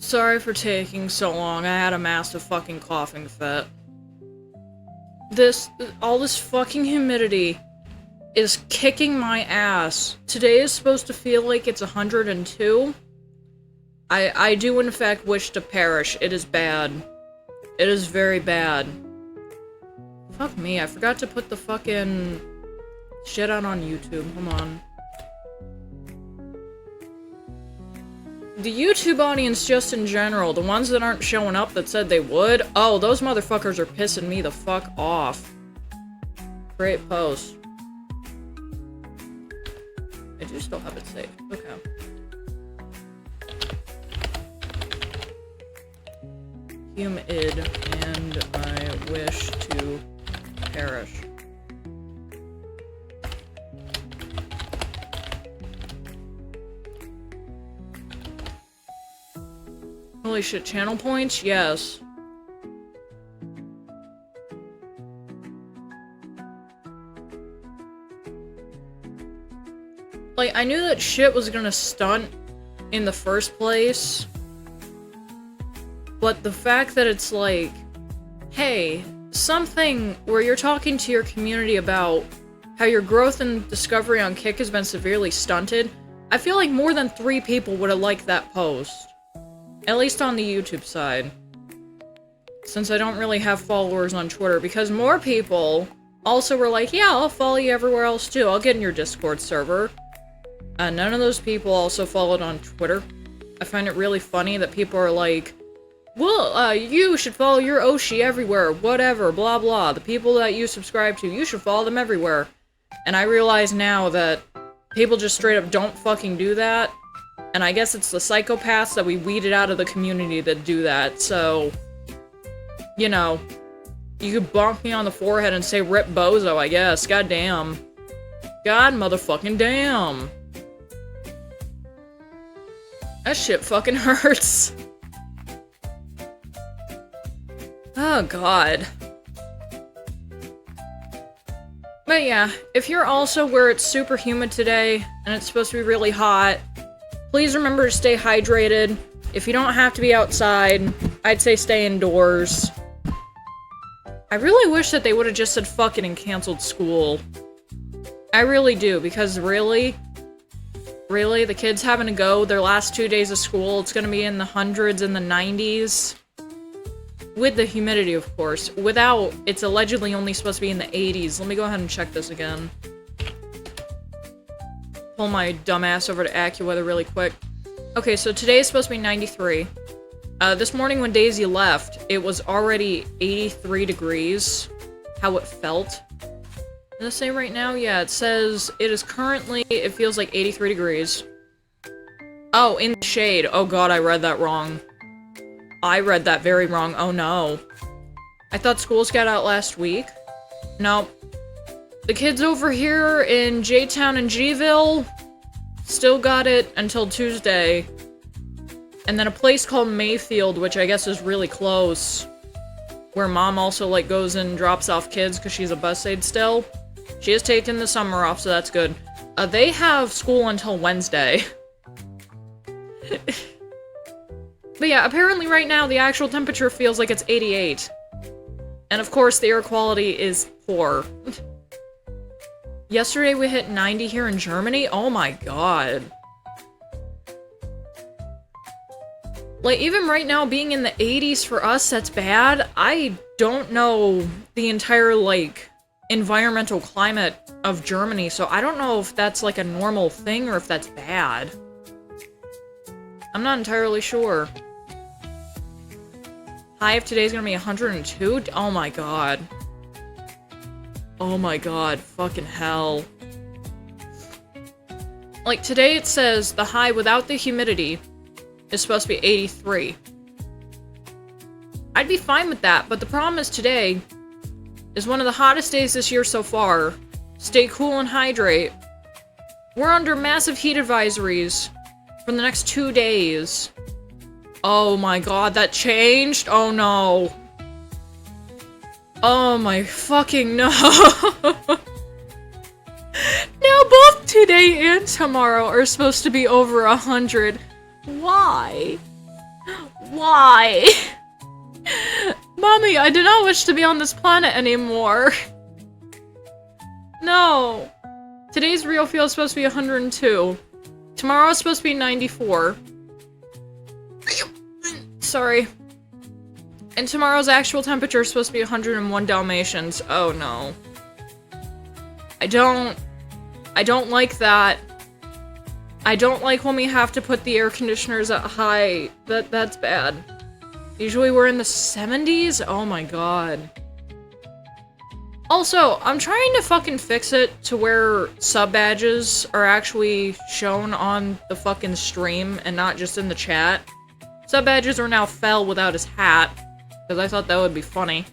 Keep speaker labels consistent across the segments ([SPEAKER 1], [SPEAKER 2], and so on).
[SPEAKER 1] Sorry for taking so long. I had a massive fucking coughing fit. All this fucking humidity is kicking my ass. Today is supposed to feel like it's 102. I do in fact wish to perish. It is bad. It is very bad. Fuck me, I forgot to put the fucking shit out on YouTube. Hold on. The YouTube audience just in general, the ones that aren't showing up that said they would, oh, those motherfuckers are pissing me the fuck off. Great post. I do still have it saved. Okay. Humid, and I wish to perish. Holy shit, channel points? Yes. Like, I knew that shit was gonna stunt in the first place, but the fact that it's like, hey, something where you're talking to your community about how your growth and discovery on Kick has been severely stunted, I feel like more than 3 people would have liked that post. At least on the YouTube side. Since I don't really have followers on Twitter, because more people also were like, yeah, I'll follow you everywhere else too, I'll get in your Discord server. None of those people also followed on Twitter. I find it really funny that people are like, well, you should follow your Oshi everywhere, whatever, blah blah. The people that you subscribe to, you should follow them everywhere. And I realize now that people just straight up don't fucking do that. And I guess it's the psychopaths that we weeded out of the community that do that, so... You know, you could bonk me on the forehead and say rip bozo, I guess. God damn. God motherfucking damn. That shit fucking hurts. Oh god. But yeah, if you're also where it's super humid today, and it's supposed to be really hot, please remember to stay hydrated. If you don't have to be outside, I'd say stay indoors. I really wish that they would have just said fuck it and canceled school. I really do, because really, the kids having to go their last 2 days of school, it's gonna be in the hundreds and the 90s. With the humidity, of course. Without, it's allegedly only supposed to be in the 80s. Let me go ahead and check this again. Pull my dumbass over to AccuWeather really quick. Okay, so today is supposed to be 93. This morning when Daisy left, it was already 83 degrees. How it felt. Does it say right now? Yeah, it says it is currently, it feels like 83 degrees. Oh, in the shade. Oh god, I read that wrong. I read that very wrong. Oh no. I thought schools got out last week. Nope. The kids over here in J-Town and Gville still got it until Tuesday. And then a place called Mayfield, which I guess is really close, where mom also, like, goes and drops off kids because she's a bus aide still. She has taken the summer off, so that's good. They have school until Wednesday. But yeah, apparently right now the actual temperature feels like it's 88. And of course the air quality is poor. Yesterday we hit 90 here in Germany? Oh my god. Like, even right now being in the 80s for us, that's bad. I don't know the entire, like, environmental climate of Germany, so I don't know if that's, like, a normal thing or if that's bad. I'm not entirely sure. High of today's gonna be 102? Oh my god. Oh my god, fucking hell. Like, today it says the high without the humidity is supposed to be 83. I'd be fine with that, but the problem is today is one of the hottest days this year so far. Stay cool and hydrate. We're under massive heat advisories for the next 2 days. Oh my god, that changed? Oh no. Oh my fucking no. Now both today and tomorrow are supposed to be over 100. Why?
[SPEAKER 2] Why?
[SPEAKER 1] Mommy, I do not wish to be on this planet anymore. No. Today's real feel is supposed to be 102. Tomorrow is supposed to be 94. Sorry. And tomorrow's actual temperature is supposed to be 101 Dalmatians. Oh no. I don't like that. I don't like when we have to put the air conditioners at high. That's bad. Usually we're in the 70s? Oh my god. Also, I'm trying to fucking fix it to where sub badges are actually shown on the fucking stream and not just in the chat. Sub badges are now Fell without his hat, because I thought that would be funny.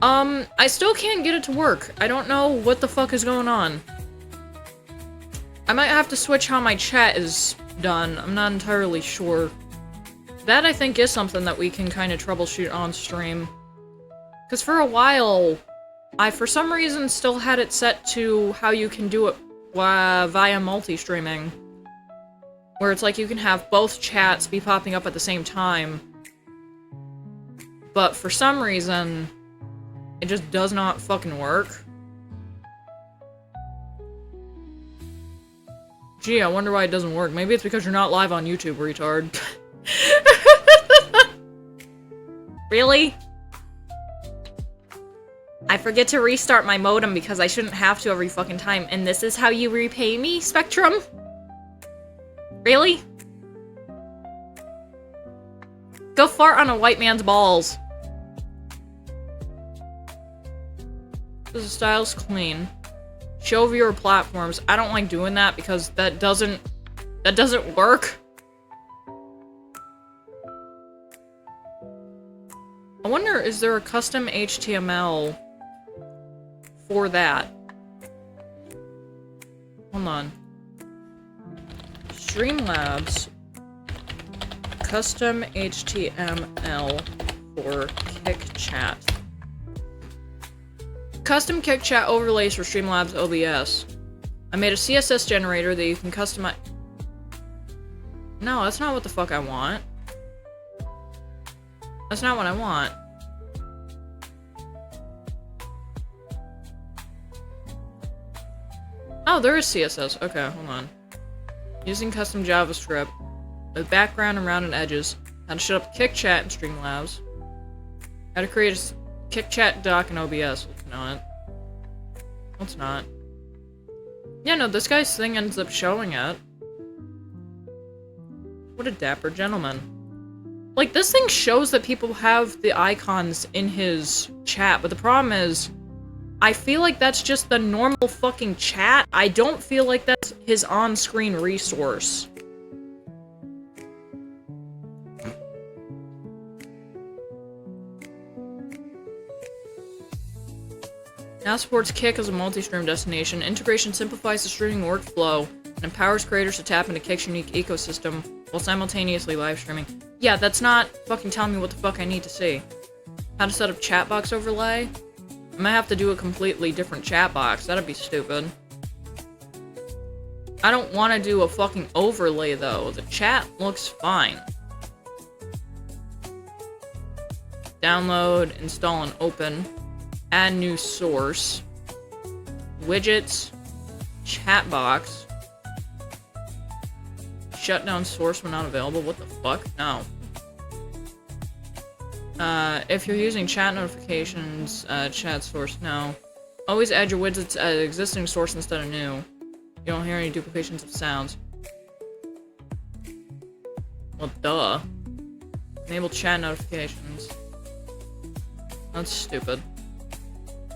[SPEAKER 1] I still can't get it to work. I don't know what the fuck is going on. I might have to switch how my chat is done. I'm not entirely sure. That, I think, is something that we can kind of troubleshoot on stream. Because for a while, I, for some reason, still had it set to how you can do it via multi-streaming. Where it's like you can have both chats be popping up at the same time. But for some reason, it just does not fucking work. Gee, I wonder why it doesn't work. Maybe it's because you're not live on YouTube, retard. Really? I forget to restart my modem because I shouldn't have to every fucking time, and this is how you repay me, Spectrum? Really? Go fart on a white man's balls. The style's clean. Show viewer platforms. I don't like doing that because that doesn't work. I wonder, is there a custom HTML for that? Hold on. Streamlabs custom HTML for KickChat. Custom KickChat overlays for Streamlabs OBS. I made a CSS generator that you can customize. No, that's not what the fuck I want. That's not what I want. Oh, there is CSS. Okay, hold on. Using custom JavaScript with background and rounded edges. How to set up KickChat in Streamlabs. How to create a KickChat doc in OBS. No, it's not. Yeah, no, this guy's thing ends up showing it. What a dapper gentleman. Like, this thing shows that people have the icons in his chat, but the problem is, I feel like that's just the normal fucking chat. I don't feel like that's his on-screen resource. Now supports Kick as a multi-stream destination. Integration simplifies the streaming workflow and empowers creators to tap into Kick's unique ecosystem while simultaneously live streaming. Yeah, that's not fucking telling me what the fuck I need to see. How to set up chat box overlay? I might have to do a completely different chat box. That'd be stupid. I don't want to do a fucking overlay though. The chat looks fine. Download, install, and open. Add new source. Widgets. Chat box. Shut down source when not available. What the fuck? No. If you're using chat notifications, chat source, no. Always add your widgets at existing source instead of new. You don't hear any duplications of sounds. Well, duh. Enable chat notifications. That's stupid.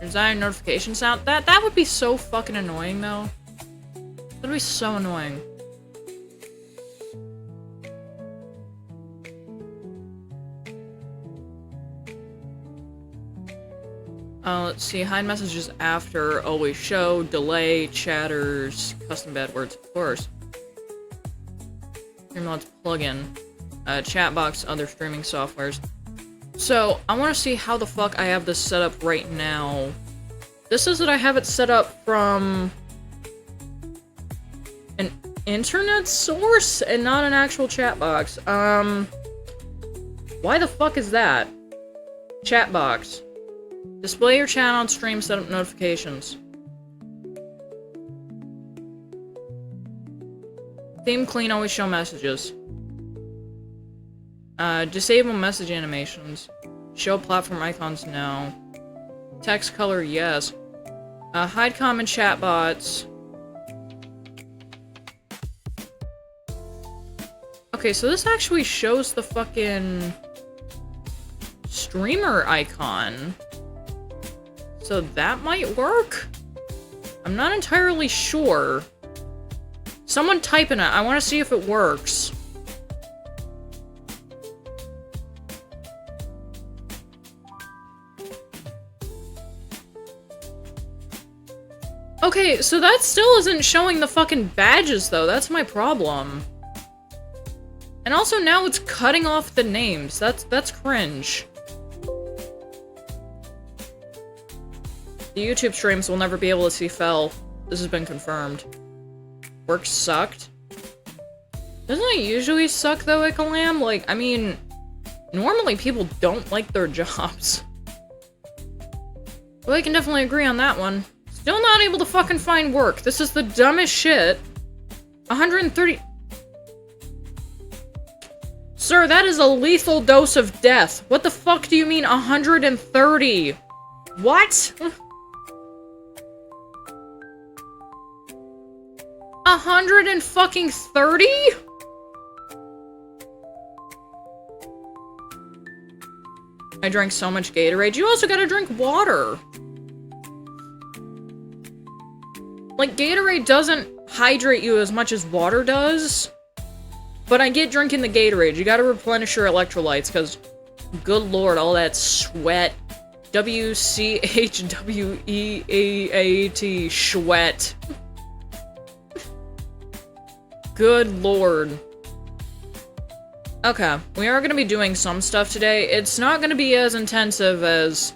[SPEAKER 1] Design notification sound? That would be so fucking annoying, though. That would be so annoying. Let's see, hide messages after, always show, delay, chatters, custom bad words, of course. Streamlabs plugin, chat box, other streaming softwares. So, I want to see how the fuck I have this set up right now. This is that I have it set up from an internet source and not an actual chat box. Why the fuck is that? Chat box. Display your chat on stream, set up notifications. Theme clean, always show messages. Disable message animations. Show platform icons, no. Text color, yes. Hide common chat bots. Okay, so this actually shows the fucking streamer icon. So that might work? I'm not entirely sure. Someone type in it. I want to see if it works. Okay, so that still isn't showing the fucking badges, though. That's my problem. And also now it's cutting off the names. That's cringe. The YouTube streams will never be able to see Fel. This has been confirmed. Work sucked. Doesn't it usually suck, though, Ikalam? Like, I mean, normally people don't like their jobs. Well, I can definitely agree on that one. Still not able to fucking find work. This is the dumbest shit. 130... Sir, that is a lethal dose of death. What the fuck do you mean 130? What? 130? I drank so much Gatorade. You also gotta drink water. Like, Gatorade doesn't hydrate you as much as water does. But I get drinking the Gatorade. You gotta replenish your electrolytes, because, good lord, all that sweat. W-C-H-W-E-A-A-T, sweat. Good lord. Okay, we are gonna be doing some stuff today. It's not gonna be as intensive as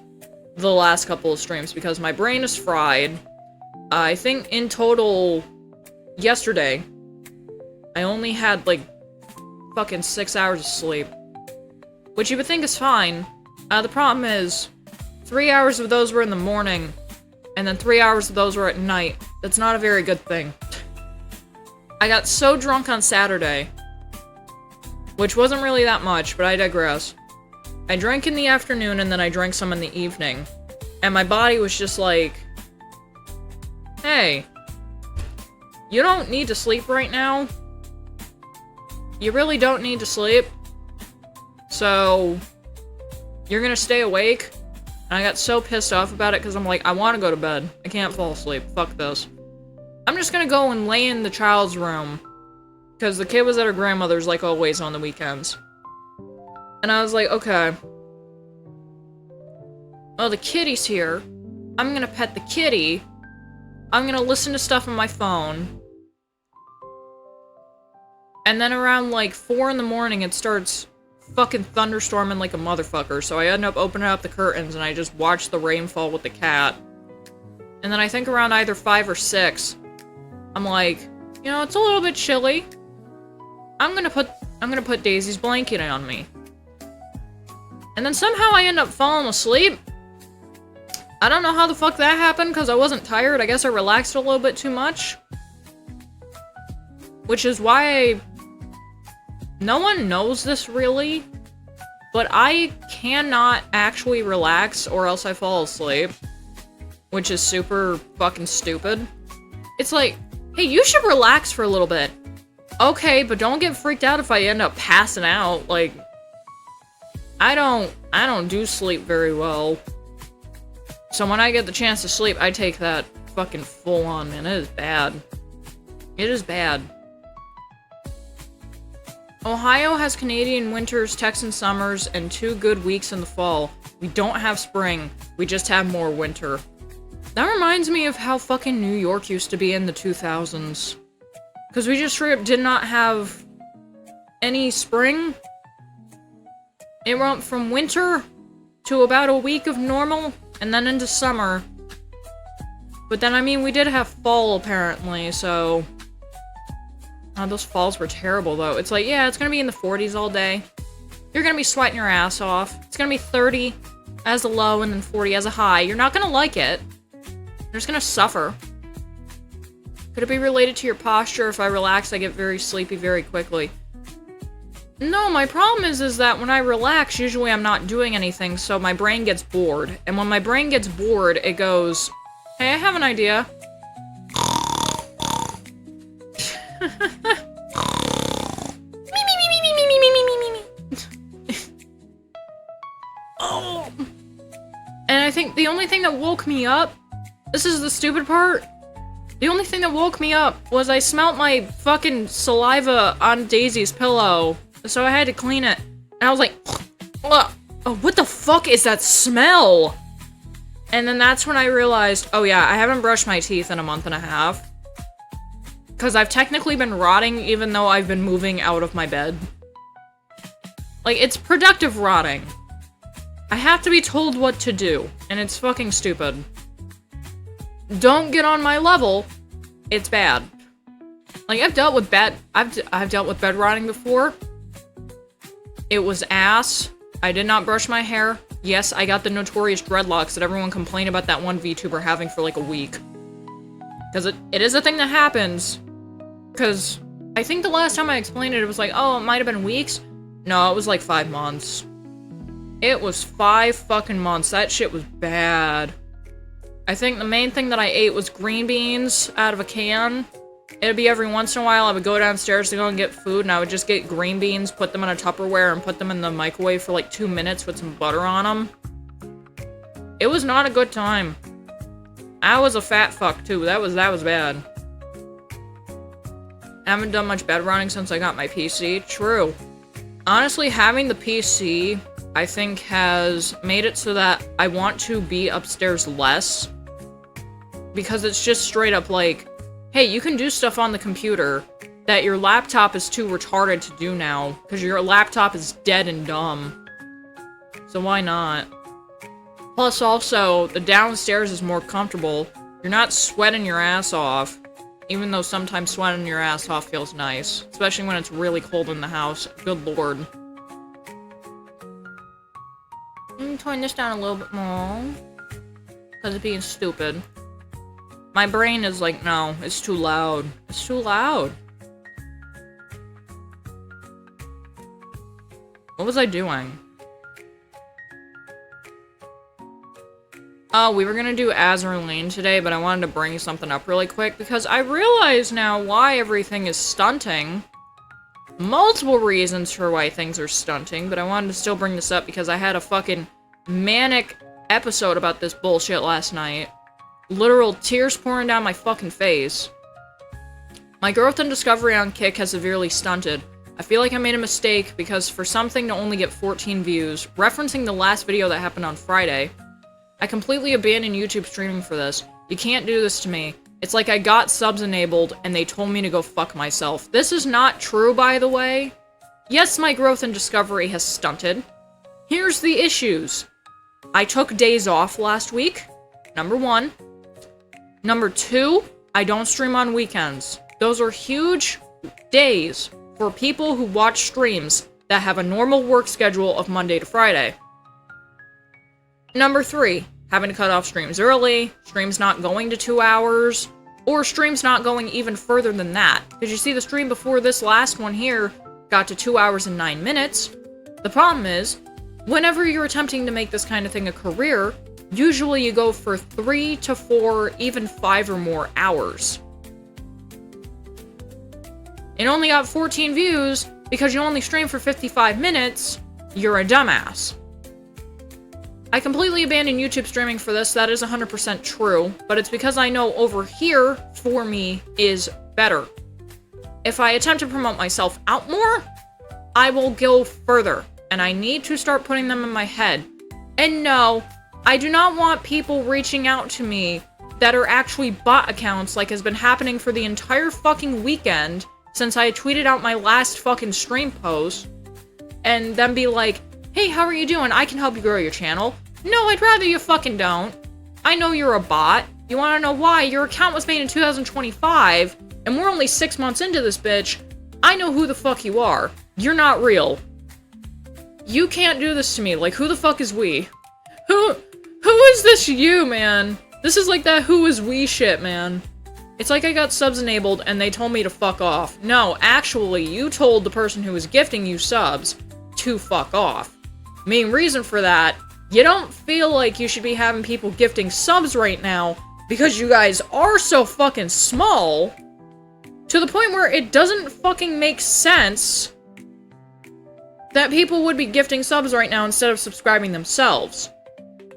[SPEAKER 1] the last couple of streams, because my brain is fried. I think in total, yesterday, I only had, like, fucking 6 hours of sleep. Which you would think is fine. The problem is, 3 hours of those were in the morning, and then 3 hours of those were at night. That's not a very good thing. I got so drunk on Saturday, which wasn't really that much, but I digress. I drank in the afternoon, and then I drank some in the evening. And my body was just like, hey, you don't need to sleep right now. You really don't need to sleep. So, you're gonna stay awake? And I got so pissed off about it because I'm like, I want to go to bed. I can't fall asleep. Fuck this. I'm just gonna go and lay in the child's room. Because the kid was at her grandmother's like always on the weekends. And I was like, okay. Well, the kitty's here. I'm gonna pet the kitty. I'm gonna listen to stuff on my phone. And then around, like, 4 in the morning, it starts fucking thunderstorming like a motherfucker. So I end up opening up the curtains, and I just watch the rainfall with the cat. And then I think around either 5 or 6, I'm like, you know, it's a little bit chilly. I'm gonna put Daisy's blanket on me. And then somehow I end up falling asleep. I don't know how the fuck that happened, because I wasn't tired. I guess I relaxed a little bit too much. Which is why no one knows this, really. But I cannot actually relax, or else I fall asleep. Which is super fucking stupid. It's like, hey, you should relax for a little bit. Okay, but don't get freaked out if I end up passing out. Like, I don't do sleep very well. So when I get the chance to sleep, I take that fucking full on, man. It is bad. It is bad. Ohio has Canadian winters, Texan summers, and 2 good weeks in the fall. We don't have spring. We just have more winter. That reminds me of how fucking New York used to be in the 2000s. Because we just straight up did not have any spring. It went from winter to about a week of normal, and then into summer. But then, I mean, we did have fall, apparently, so... Oh, those falls were terrible, though. It's like, yeah, it's gonna be in the 40s all day. You're gonna be sweating your ass off. It's gonna be 30 as a low and then 40 as a high. You're not gonna like it. You're just gonna suffer. Could it be related to your posture? If I relax, I get very sleepy very quickly. No, my problem is that when I relax, usually I'm not doing anything, so my brain gets bored. And when my brain gets bored, it goes, hey, I have an idea. Oh. And I think the only thing that woke me up, this is the stupid part, the only thing that woke me up was I smelt my fucking saliva on Daisy's pillow, so I had to clean it. And I was like, ugh, oh, what the fuck is that smell? And then that's when I realized, oh yeah, I haven't brushed my teeth in a month and a half. Because I've technically been rotting even though I've been moving out of my bed. Like, it's productive rotting. I have to be told what to do, and it's fucking stupid. Don't get on my level. It's bad. Like, I've dealt with bed rotting before. It was ass. I did not brush my hair. Yes, I got the notorious dreadlocks that everyone complained about that one VTuber having for like a week. Because it is a thing that happens. Because I think the last time I explained it, it was like, oh, it might have been weeks. No, it was like 5 months. It was 5 fucking months. That shit was bad. I think the main thing that I ate was green beans out of a can. It'd be every once in a while I would go downstairs to go and get food, and I would just get green beans, put them in a Tupperware, and put them in the microwave for like 2 minutes with some butter on them. It was not a good time. I was a fat fuck too. That was bad. I haven't done much bed running since I got my PC. True. Honestly, having the PC, I think, has made it so that I want to be upstairs less. Because it's just straight up like, hey, you can do stuff on the computer that your laptop is too retarded to do now, because your laptop is dead and dumb. So why not? Plus also, the downstairs is more comfortable. You're not sweating your ass off, even though sometimes sweating your ass off feels nice. Especially when it's really cold in the house. Good lord. Let me turn this down a little bit more. Because it's being stupid. My brain is like, no, it's too loud. It's too loud. What was I doing? Oh, we were gonna do Azur today, but I wanted to bring something up really quick because I realize now why everything is stunting. Multiple reasons for why things are stunting, but I wanted to still bring this up because I had a fucking manic episode about this bullshit last night. Literal tears pouring down my fucking face. My growth and discovery on Kick has severely stunted. I feel like I made a mistake because for something to only get 14 views, referencing the last video that happened on Friday, I completely abandoned YouTube streaming for this. You can't do this to me. It's like I got subs enabled and they told me to go fuck myself. This is not true, by the way. Yes, my growth and discovery has stunted. Here's the issues. I took days off last week. Number 1. Number 2, I don't stream on weekends. Those are huge days for people who watch streams that have a normal work schedule of Monday to Friday. Number 3, having to cut off streams early, streams not going to 2 hours, or streams not going even further than that. Because you see the stream before this last one here got to 2 hours and 9 minutes. The problem is, whenever you're attempting to make this kind of thing a career, usually you go for 3 to 4, even 5 or more hours. It only got 14 views because you only stream for 55 minutes, you're a dumbass. I completely abandoned YouTube streaming for this, that is 100% true, but it's because I know over here, for me, is better. If I attempt to promote myself out more, I will go further, and I need to start putting them in my head. And no, I do not want people reaching out to me that are actually bot accounts like has been happening for the entire fucking weekend since I tweeted out my last fucking stream post, and then be like, hey, how are you doing? I can help you grow your channel. No, I'd rather you fucking don't. I know you're a bot. You wanna know why? Your account was made in 2025, and we're only 6 months into this bitch, I know who the fuck you are. You're not real. You can't do this to me. Like, who the fuck is we? Who is this you, man? This is like that who is we shit, man. It's like I got subs enabled and they told me to fuck off. No, actually, you told the person who was gifting you subs to fuck off. Main reason for that, you don't feel like you should be having people gifting subs right now because you guys are so fucking small to the point where it doesn't fucking make sense that people would be gifting subs right now instead of subscribing themselves.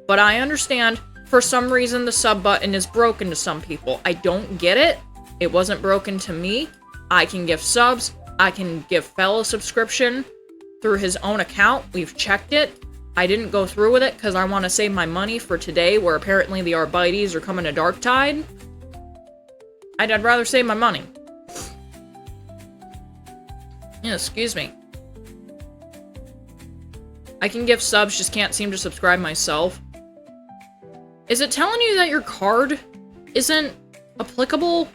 [SPEAKER 1] But I understand, for some reason, the sub button is broken to some people. I don't get it. It wasn't broken to me. I can give subs. I can give Fellow subscription through his own account. We've checked it. I didn't go through with it because I want to save my money for today, where apparently the Arbites are coming to Darktide. I'd rather save my money. Yeah, excuse me. I can give subs, just can't seem to subscribe myself. Is it telling you that your card isn't applicable?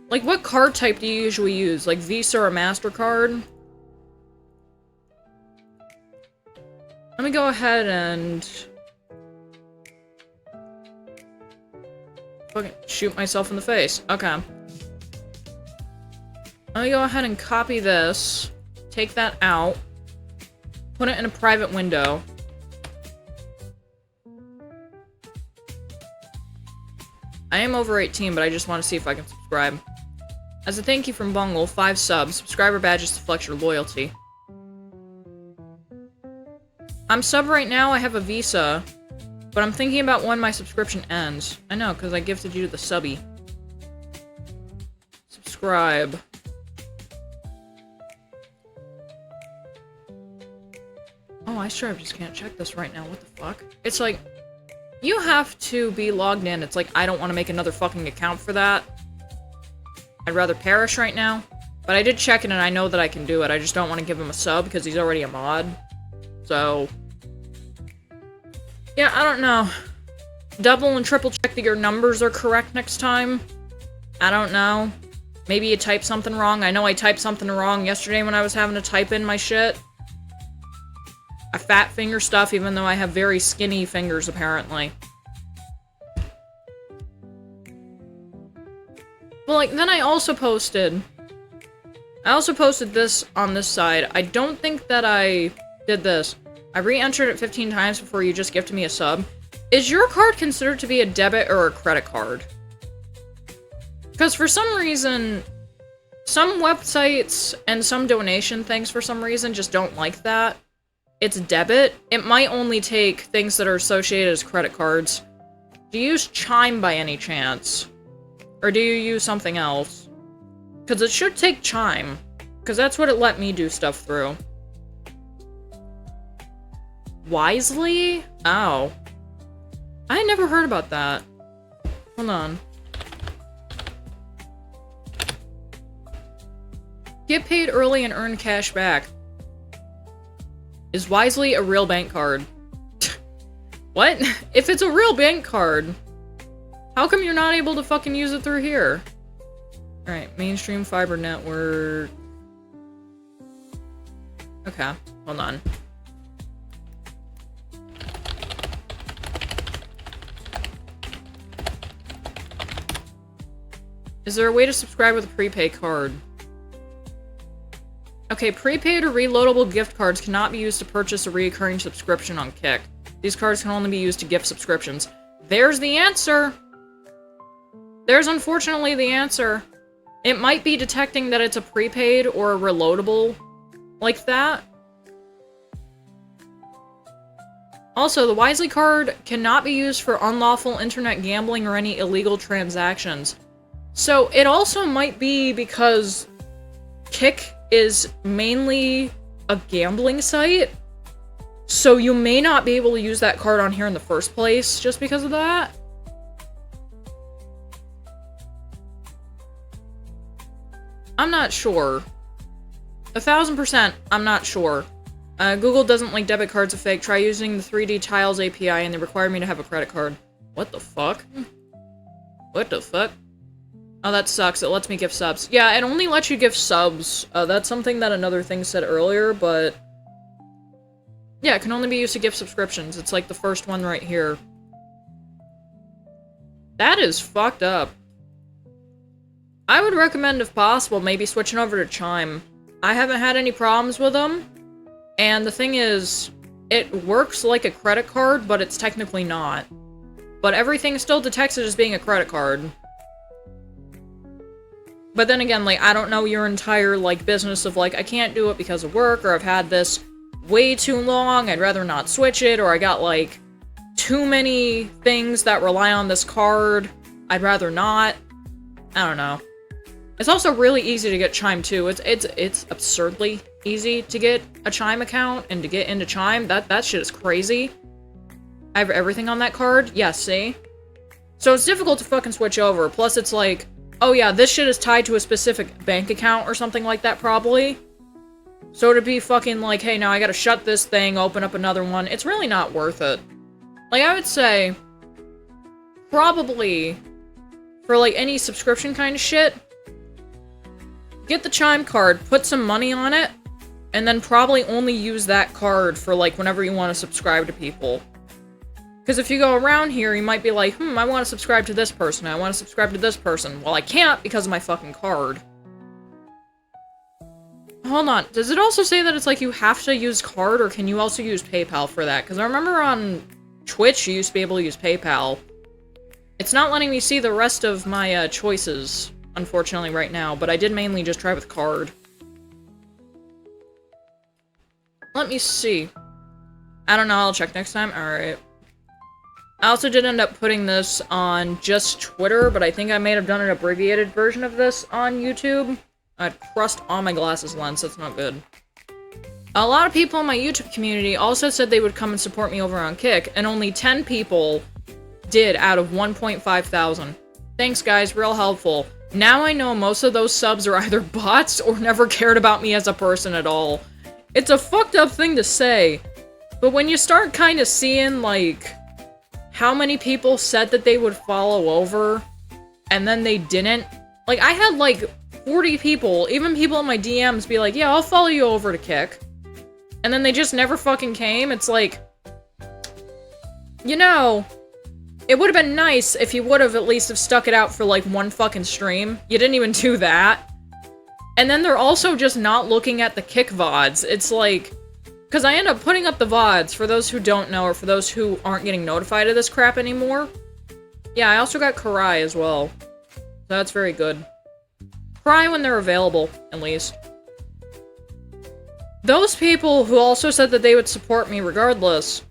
[SPEAKER 1] Like, what card type do you usually use? Like, Visa or MasterCard? Let me go ahead and fucking shoot myself in the face. Okay. Let me go ahead and copy this. Take that out. Put it in a private window. I am over 18, but I just want to see if I can subscribe. As a thank you from Bungle, 5 subs. Subscriber badges to flex your loyalty. I'm sub right now, I have a Visa. But I'm thinking about when my subscription ends. I know, because I gifted you the subby. Subscribe. Oh, I sure just can't check this right now. What the fuck? It's like, you have to be logged in. It's like, I don't want to make another fucking account for that. I'd rather perish right now. But I did check it and I know that I can do it. I just don't want to give him a sub because he's already a mod. So, yeah, I don't know. Double and triple check that your numbers are correct next time. I don't know. Maybe you typed something wrong. I know I typed something wrong yesterday when I was having to type in my shit. I fat finger stuff even though I have very skinny fingers, apparently. But, like, then I also posted this on this side. I don't think that I did this. I re-entered it 15 times before you just gifted me a sub. Is your card considered to be a debit or a credit card? Because for some reason, some websites and some donation things for some reason just don't like that. It's debit. It might only take things that are associated as credit cards. Do you use Chime by any chance? Or do you use something else? Because it should take Chime. Because that's what it let me do stuff through. Wisely? Oh. I never heard about that. Hold on. Get paid early and earn cash back. Is Wisely a real bank card? What? If it's a real bank card, how come you're not able to fucking use it through here? Alright, mainstream fiber network. Okay, hold on. Is there a way to subscribe with a prepaid card? Okay, prepaid or reloadable gift cards cannot be used to purchase a recurring subscription on Kick. These cards can only be used to gift subscriptions. There's the answer! There's unfortunately the answer. It might be detecting that it's a prepaid or a reloadable like that. Also, the Wisely card cannot be used for unlawful internet gambling or any illegal transactions. So, it also might be because Kick is mainly a gambling site, so you may not be able to use that card on here in the first place just because of that. I'm not sure. 1000%, I'm not sure. Google doesn't like debit cards are fake. Try using the 3D Tiles API and they require me to have a credit card. What the fuck? What the fuck? Oh, that sucks. It lets me give subs. Yeah, it only lets you give subs. That's something that another thing said earlier, but... yeah, it can only be used to give subscriptions. It's like the first one right here. That is fucked up. I would recommend, if possible, maybe switching over to Chime. I haven't had any problems with them. And the thing is, it works like a credit card, but it's technically not. But everything still detects it as being a credit card. But then again, like, I don't know your entire, like, business of, like, I can't do it because of work, or I've had this way too long, I'd rather not switch it, or I got, like, too many things that rely on this card, I'd rather not. I don't know. It's also really easy to get Chime, too. It's absurdly easy to get a Chime account, and to get into Chime, that shit is crazy. I have everything on that card. Yeah, see? So it's difficult to fucking switch over, plus it's like, oh yeah, this shit is tied to a specific bank account or something like that, probably. So to be fucking like, hey, now I gotta shut this thing, open up another one, it's really not worth it. Like, I would say, probably, for like any subscription kind of shit, get the Chime card, put some money on it, and then probably only use that card for like whenever you want to subscribe to people. Because if you go around here, you might be like, I want to subscribe to this person, I want to subscribe to this person. Well, I can't because of my fucking card. Hold on, does it also say that it's like you have to use card, or can you also use PayPal for that? Because I remember on Twitch, you used to be able to use PayPal. It's not letting me see the rest of my choices, unfortunately, right now, but I did mainly just try with card. Let me see. I don't know, I'll check next time. Alright. I also did end up putting this on just Twitter, but I think I may have done an abbreviated version of this on YouTube. I had crust on my glasses lens, that's not good. A lot of people in my YouTube community also said they would come and support me over on Kick, and only 10 people did out of 1.5 thousand. Thanks guys, real helpful. Now I know most of those subs are either bots or never cared about me as a person at all. It's a fucked up thing to say, but when you start kind of seeing, like, how many people said that they would follow over, and then they didn't. Like, I had, like, 40 people, even people in my DMs, be like, yeah, I'll follow you over to Kick. And then they just never fucking came. It's like, you know, it would have been nice if you would have at least have stuck it out for, like, one fucking stream. You didn't even do that. And then they're also just not looking at the Kick VODs. It's like... because I end up putting up the VODs, for those who don't know, or for those who aren't getting notified of this crap anymore. Yeah, I also got Karai as well. So that's very good. Cry when they're available, at least. Those people who also said that they would support me regardless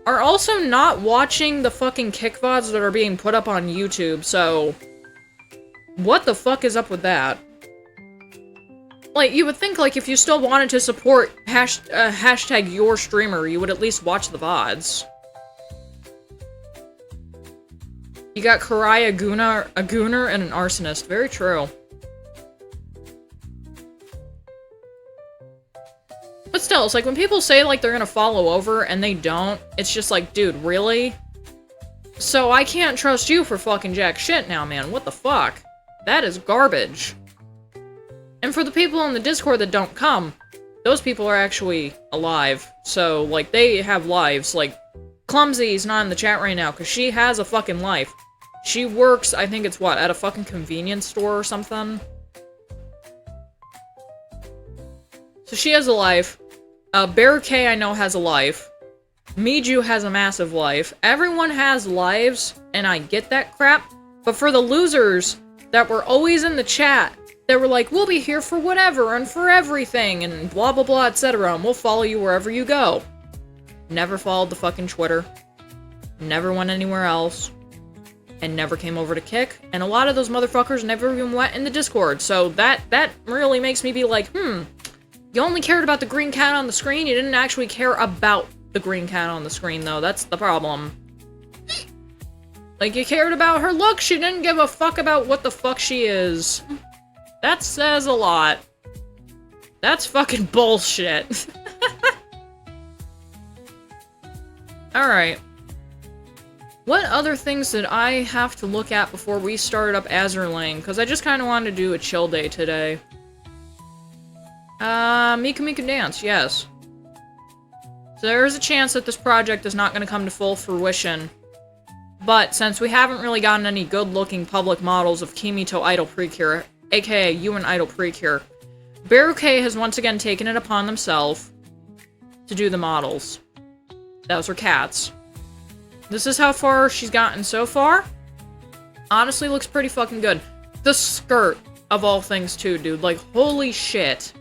[SPEAKER 1] are also not watching the fucking Kick VODs that are being put up on YouTube, so... what the fuck is up with that? Like, you would think, like, if you still wanted to support hashtag your streamer, you would at least watch the VODs. You got Karai, a gooner, and an arsonist. Very true. But still, it's like, when people say, like, they're gonna follow over, and they don't, it's just like, dude, really? So I can't trust you for fucking jack shit now, man. What the fuck? That is garbage. And for the people in the Discord that don't come, those people are actually alive. So, like, they have lives. Like, Clumsy's not in the chat right now, because she has a fucking life. She works, I think it's what, at a fucking convenience store or something? So she has a life. Bear K I know has a life. Miju has a massive life. Everyone has lives, and I get that crap. But for the losers that were always in the chat, they were like, we'll be here for whatever and for everything and blah blah blah, etc. and we'll follow you wherever you go. Never followed the fucking Twitter. Never went anywhere else. And never came over to Kick. And a lot of those motherfuckers never even went in the Discord. So that really makes me be like, you only cared about the green cat on the screen? You didn't actually care about the green cat on the screen, though. That's the problem. Like, you cared about her look, she didn't give a fuck about what the fuck she is. That says a lot. That's fucking bullshit. Alright. What other things did I have to look at before we started up Azur Lane? Because I just kind of wanted to do a chill day today. Mika Mika Dance, yes. So there is a chance that this project is not going to come to full fruition. But since we haven't really gotten any good-looking public models of Kimito Idol Precure, aka you and Idol Precure, Baruke has once again taken it upon themselves to do the models. Those are cats. This is how far she's gotten so far. Honestly, looks pretty fucking good. The skirt, of all things, too, dude. Like, holy shit.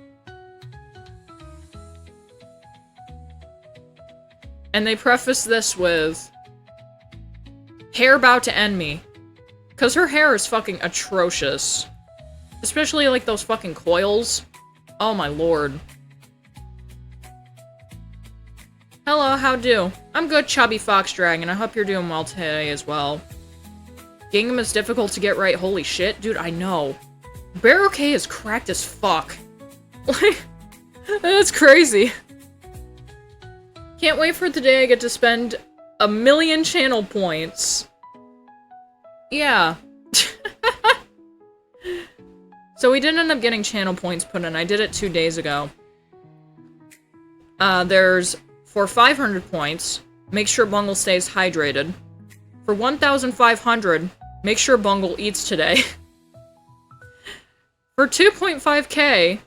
[SPEAKER 1] And they preface this with, hair about to end me. Because her hair is fucking atrocious. Especially, like, those fucking coils. Oh my lord. Hello, how do? I'm good, Chubby Fox Dragon. I hope you're doing well today as well. Gingham is difficult to get right. Holy shit, dude, I know. Baruke is cracked as fuck. Like, that's crazy. Can't wait for the day I get to spend 1,000,000 channel points. Yeah. So we didn't end up getting channel points put in. I did it 2 days ago. There's, for 500 points, make sure Bungle stays hydrated. For 1,500, make sure Bungle eats today. For 2.5k,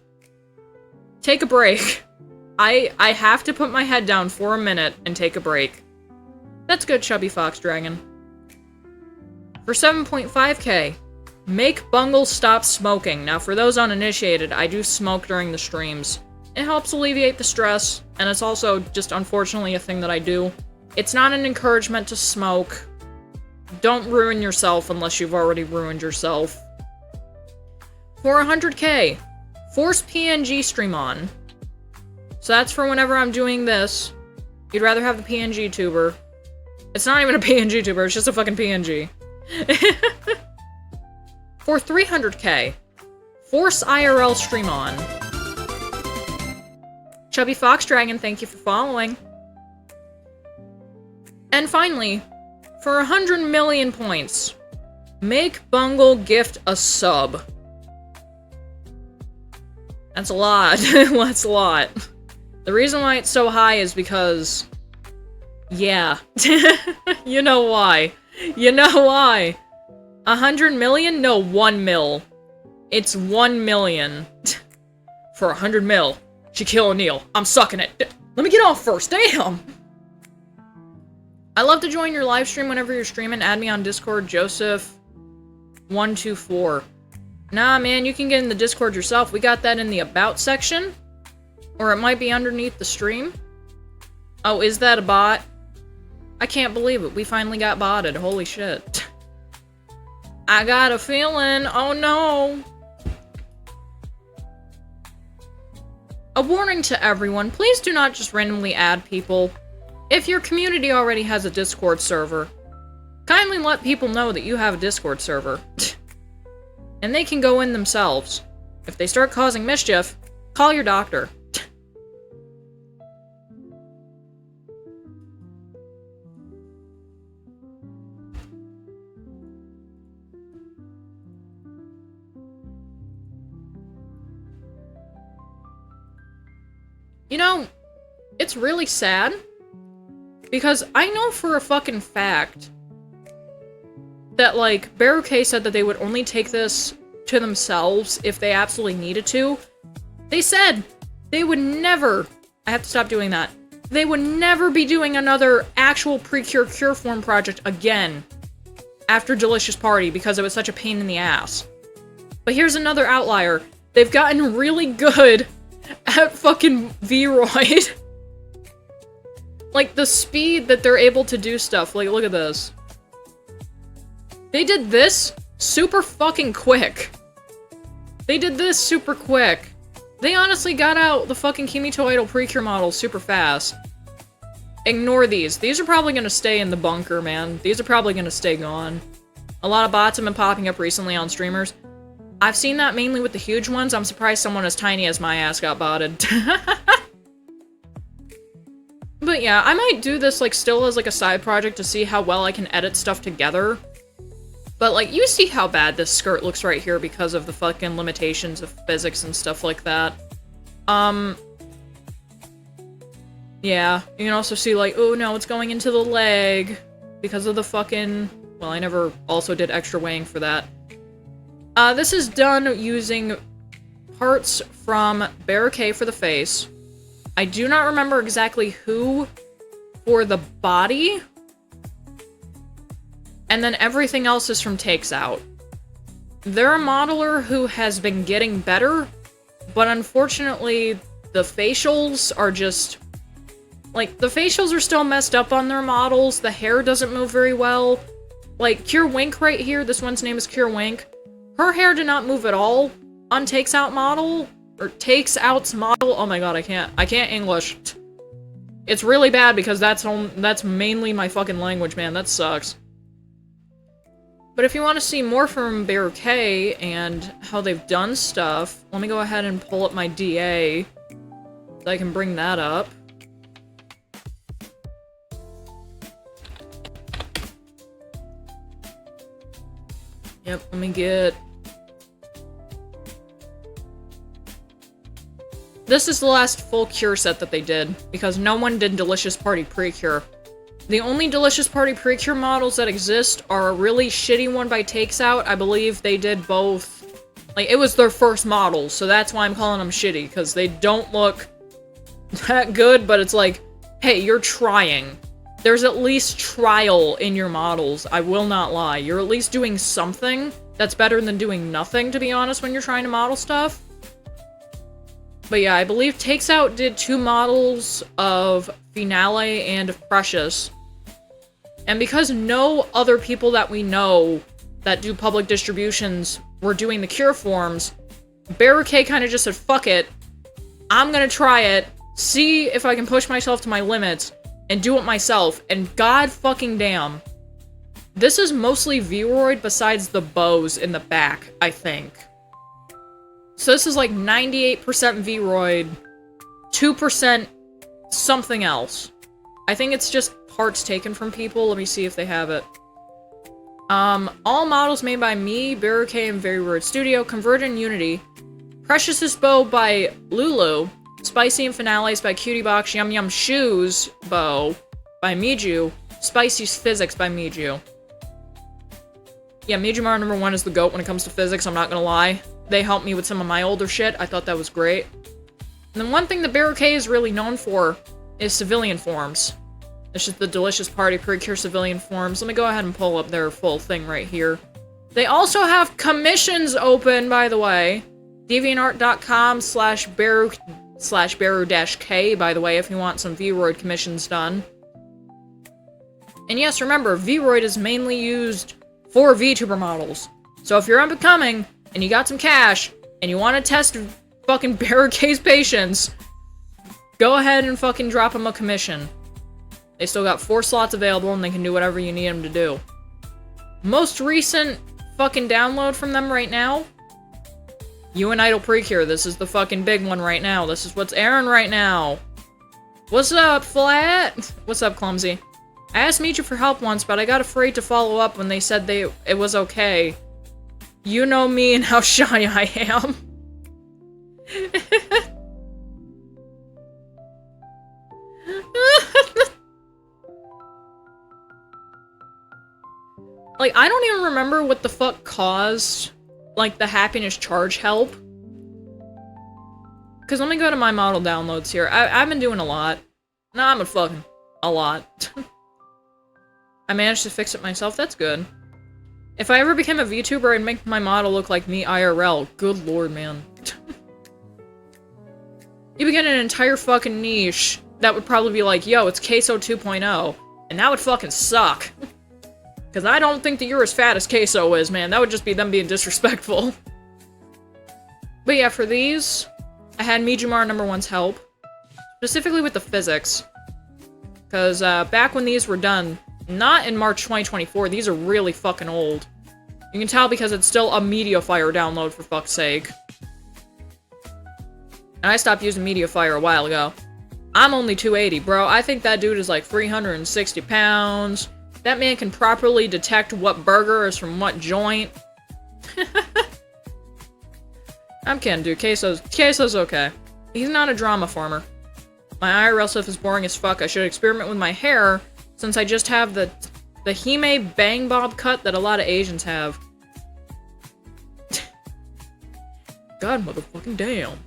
[SPEAKER 1] take a break. I have to put my head down for a minute and take a break. That's good, Chubby Fox Dragon. For 7.5k, make Bungle stop smoking. Now, for those uninitiated, I do smoke during the streams. It helps alleviate the stress, and it's also just unfortunately a thing that I do. It's not an encouragement to smoke. Don't ruin yourself unless you've already ruined yourself. For 100k, force PNG stream on. So that's for whenever I'm doing this. You'd rather have the PNG tuber. It's not even a PNG tuber, it's just a fucking PNG. For 300k, force IRL stream on. Chubby Fox Dragon, thank you for following. And finally, for 100,000,000 points, make Bungle gift a sub. That's a lot. That's a lot. The reason why it's so high is because... yeah. You know why. You know why. 100,000,000? No, 1 mil. It's 1,000,000. For 100 mil. Shaquille O'Neal. I'm sucking it. Let me get off first. Damn! I love to join your live stream whenever you're streaming. Add me on Discord, Joseph124. Nah, man, you can get in the Discord yourself. We got that in the About section. Or it might be underneath the stream. Oh, is that a bot? I can't believe it. We finally got botted. Holy shit. I got a feeling. Oh no. A warning to everyone. Please do not just randomly add people. If your community already has a Discord server, kindly let people know that you have a Discord server. And they can go in themselves. If they start causing mischief, call your doctor. You know, it's really sad, because I know for a fucking fact that, like, Baruke said that they would only take this to themselves if they absolutely needed to. They said they would never, I have to stop doing that, they would never be doing another actual Precure Cure Form project again after Delicious Party because it was such a pain in the ass. But here's another outlier. They've gotten really good at fucking V-Roid. Like, the speed that they're able to do stuff. Like, look at this. They did this super fucking quick. They did this super quick. They honestly got out the fucking Kimito Idol Precure models super fast. Ignore these. These are probably gonna stay in the bunker, man. These are probably gonna stay gone. A lot of bots have been popping up recently on streamers. I've seen that mainly with the huge ones. I'm surprised someone as tiny as my ass got botted. But But yeah, I might do this, like, still as, like, a side project to see how well I can edit stuff together. But, like, you see how bad this skirt looks right here because of the fucking limitations of physics and stuff like that. Yeah, you can also see, like, oh no, it's going into the leg because of the fucking... Well, I never also did extra weighing for that. This is done using parts from Bear K for the face. I do not remember exactly who for the body. And then everything else is from Takes Out. They're a modeler who has been getting better, but unfortunately, the facials are just... Like, the facials are still messed up on their models, the hair doesn't move very well. Like, Cure Wink right here, this one's name is Cure Wink. Her hair did not move at all on Takes Out model, or Takes Out's model. Oh my god, I can't English. It's really bad because that's mainly my fucking language, man, that sucks. But if you want to see more from Bear K and how they've done stuff, let me go ahead and pull up my DA so I can bring that up. Yep, let me get... This is the last full Cure set that they did, because no one did Delicious Party Precure. The only Delicious Party Precure models that exist are a really shitty one by Takes Out. I believe they did both. Like, it was their first model, so that's why I'm calling them shitty, because they don't look that good, but it's like, hey, you're trying. There's at least trial in your models, I will not lie. You're at least doing something that's better than doing nothing, to be honest, when you're trying to model stuff. But yeah, I believe Takes Out did 2 models of Finale and of Precious. And because no other people that we know that do public distributions were doing the Cure forms, Bear K kind of just said, fuck it, I'm gonna try it, see if I can push myself to my limits, and do it myself, and god fucking damn. This is mostly Vroid besides the bows in the back, I think. So this is like 98% Vroid, 2% something else. I think it's just parts taken from people. Let me see if they have it. All models made by me, Bear K, and Vroid Studio, converted in Unity. Precious's bow by Lulu. Spicy and Finales by Cutie Box, Yum Yum Shoes bow by Miju, Spicy's Physics by Miju. Yeah, Mijumar #1 is the GOAT when it comes to physics, I'm not gonna lie. They helped me with some of my older shit, I thought that was great. And then one thing that Bear K is really known for is civilian forms. It's just the Delicious Party Precure civilian forms. Let me go ahead and pull up their full thing right here. They also have commissions open, by the way. deviantart.com/Beru-K, by the way, if you want some Vroid commissions done. And yes, remember, Vroid is mainly used for VTuber models. So if you're up and coming, and you got some cash, and you want to test fucking Bear K's patience, go ahead and fucking drop them a commission. They still got 4 slots available, and they can do whatever you need them to do. Most recent fucking download from them right now, You and Idol Precure, this is the fucking big one right now. This is what's airing right now. What's up, Flat? What's up, Clumsy? I asked Miju for help once, but I got afraid to follow up when they said it was okay. You know me and how shy I am. Like, I don't even remember what the fuck caused, like, the happiness charge help. Because let me go to my model downloads here. I've been doing a lot. Nah, I'm fucking a lot. I managed to fix it myself, that's good. If I ever became a VTuber, I'd make my model look like me IRL. Good lord, man. You would get an entire fucking niche that would probably be like, yo, it's Queso 2.0. And that would fucking suck. Because I don't think that you're as fat as Queso is, man. That would just be them being disrespectful. But yeah, for these, I had Mijumar #1's help. Specifically with the physics. Because back when these were done, not in March 2024, these are really fucking old. You can tell because it's still a MediaFire download, for fuck's sake. And I stopped using MediaFire a while ago. I'm only 280, bro. I think that dude is like 360 pounds. That man can properly detect what burger is from what joint. I'm kidding, dude. Queso's okay. He's not a drama farmer. My IRL stuff is boring as fuck. I should experiment with my hair, since I just have the Humid bang bob cut that a lot of Asians have. God motherfucking damn.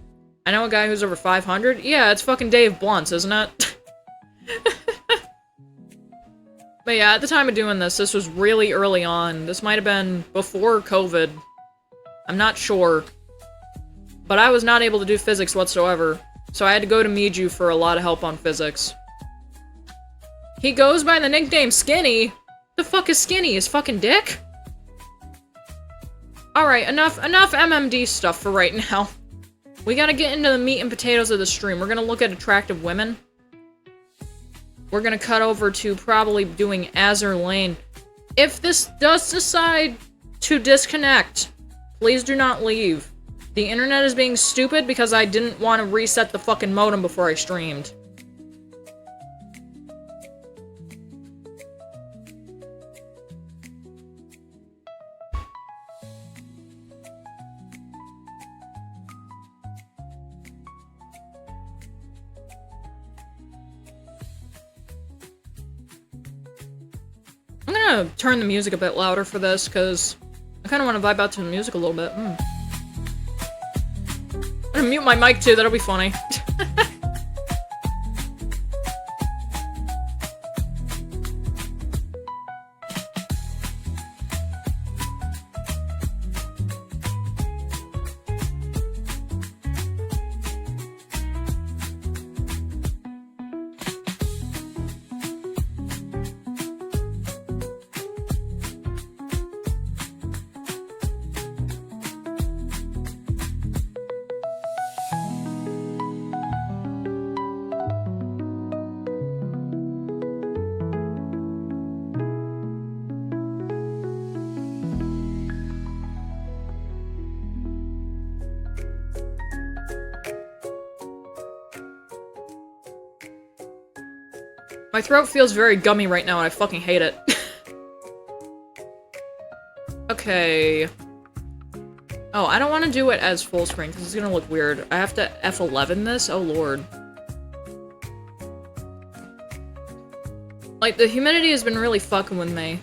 [SPEAKER 1] I know a guy who's over 500. Yeah, it's fucking Dave Blunt's, isn't it? But yeah, at the time of doing this was really early on. This might have been before COVID. I'm not sure. But I was not able to do physics whatsoever, so I had to go to Miju for a lot of help on physics. He goes by the nickname Skinny? The fuck is Skinny? His fucking dick? Alright, enough MMD stuff for right now. We gotta get into the meat and potatoes of the stream. We're gonna look at attractive women. We're gonna cut over to probably doing Azur Lane. If this does decide to disconnect, please do not leave. The internet is being stupid because I didn't want to reset the fucking modem before I streamed. I'm gonna turn the music a bit louder for this, because I kind of want to vibe out to the music a little bit. I'm gonna mute my mic too, that'll be funny. My throat feels very gummy right now and I fucking hate it. Okay. Oh, I don't want to do it as full screen because it's gonna look weird. I have to F11 this? Oh lord. Like, the humidity has been really fucking with me.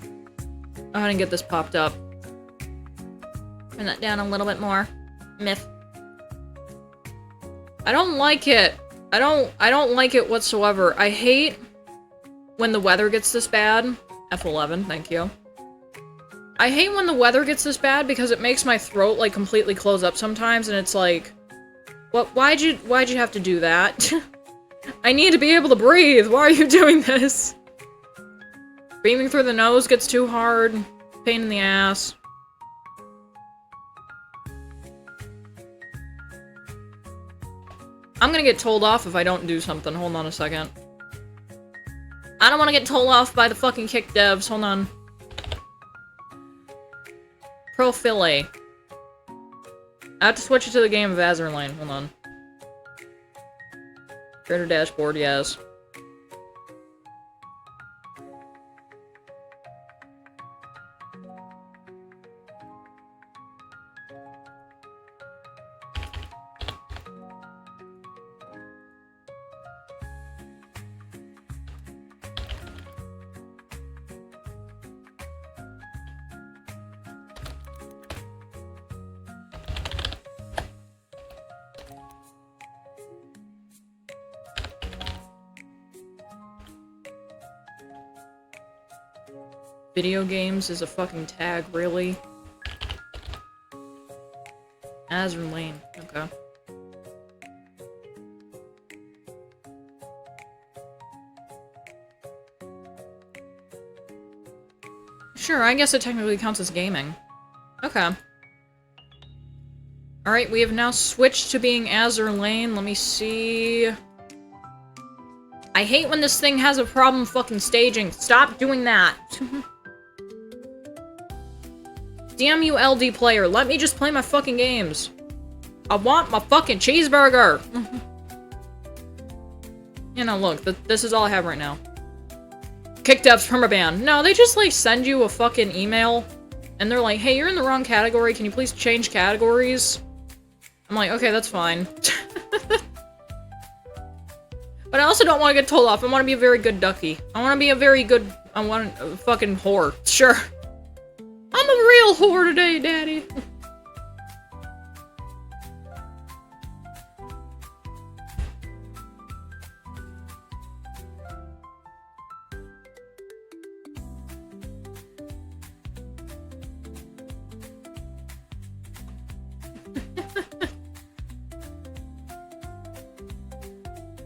[SPEAKER 1] Go ahead and get this popped up. Turn that down a little bit more. Myth. I don't like it. I don't like it whatsoever. I hate when the weather gets this bad. F11, thank you. I hate when the weather gets this bad because it makes my throat, like, completely close up sometimes, and it's like, what? Why'd you have to do that? I need to be able to breathe. Why are you doing this? Breathing through the nose gets too hard. Pain in the ass. I'm gonna get told off if I don't do something. Hold on a second. I don't want to get told off by the fucking kick devs. Hold on. Profile. I have to switch it to the game of Azur Lane. Hold on. Creator dashboard, yes. Video games is a fucking tag, really? Azur Lane, okay. Sure, I guess it technically counts as gaming. Okay. Alright, we have now switched to being Azur Lane. Let me see... I hate when this thing has a problem fucking staging. Stop doing that. Damn you, LD player. Let me just play my fucking games. I want my fucking cheeseburger. You know, look, this is all I have right now. Kick devs permaban. No, they just, like, send you a fucking email, and they're like, hey, you're in the wrong category, can you please change categories? I'm like, okay, that's fine. But I also don't want to get told off. I want to be a very good ducky. I want to be a very good... I want a fucking whore. Sure. I'm a real whore today, daddy.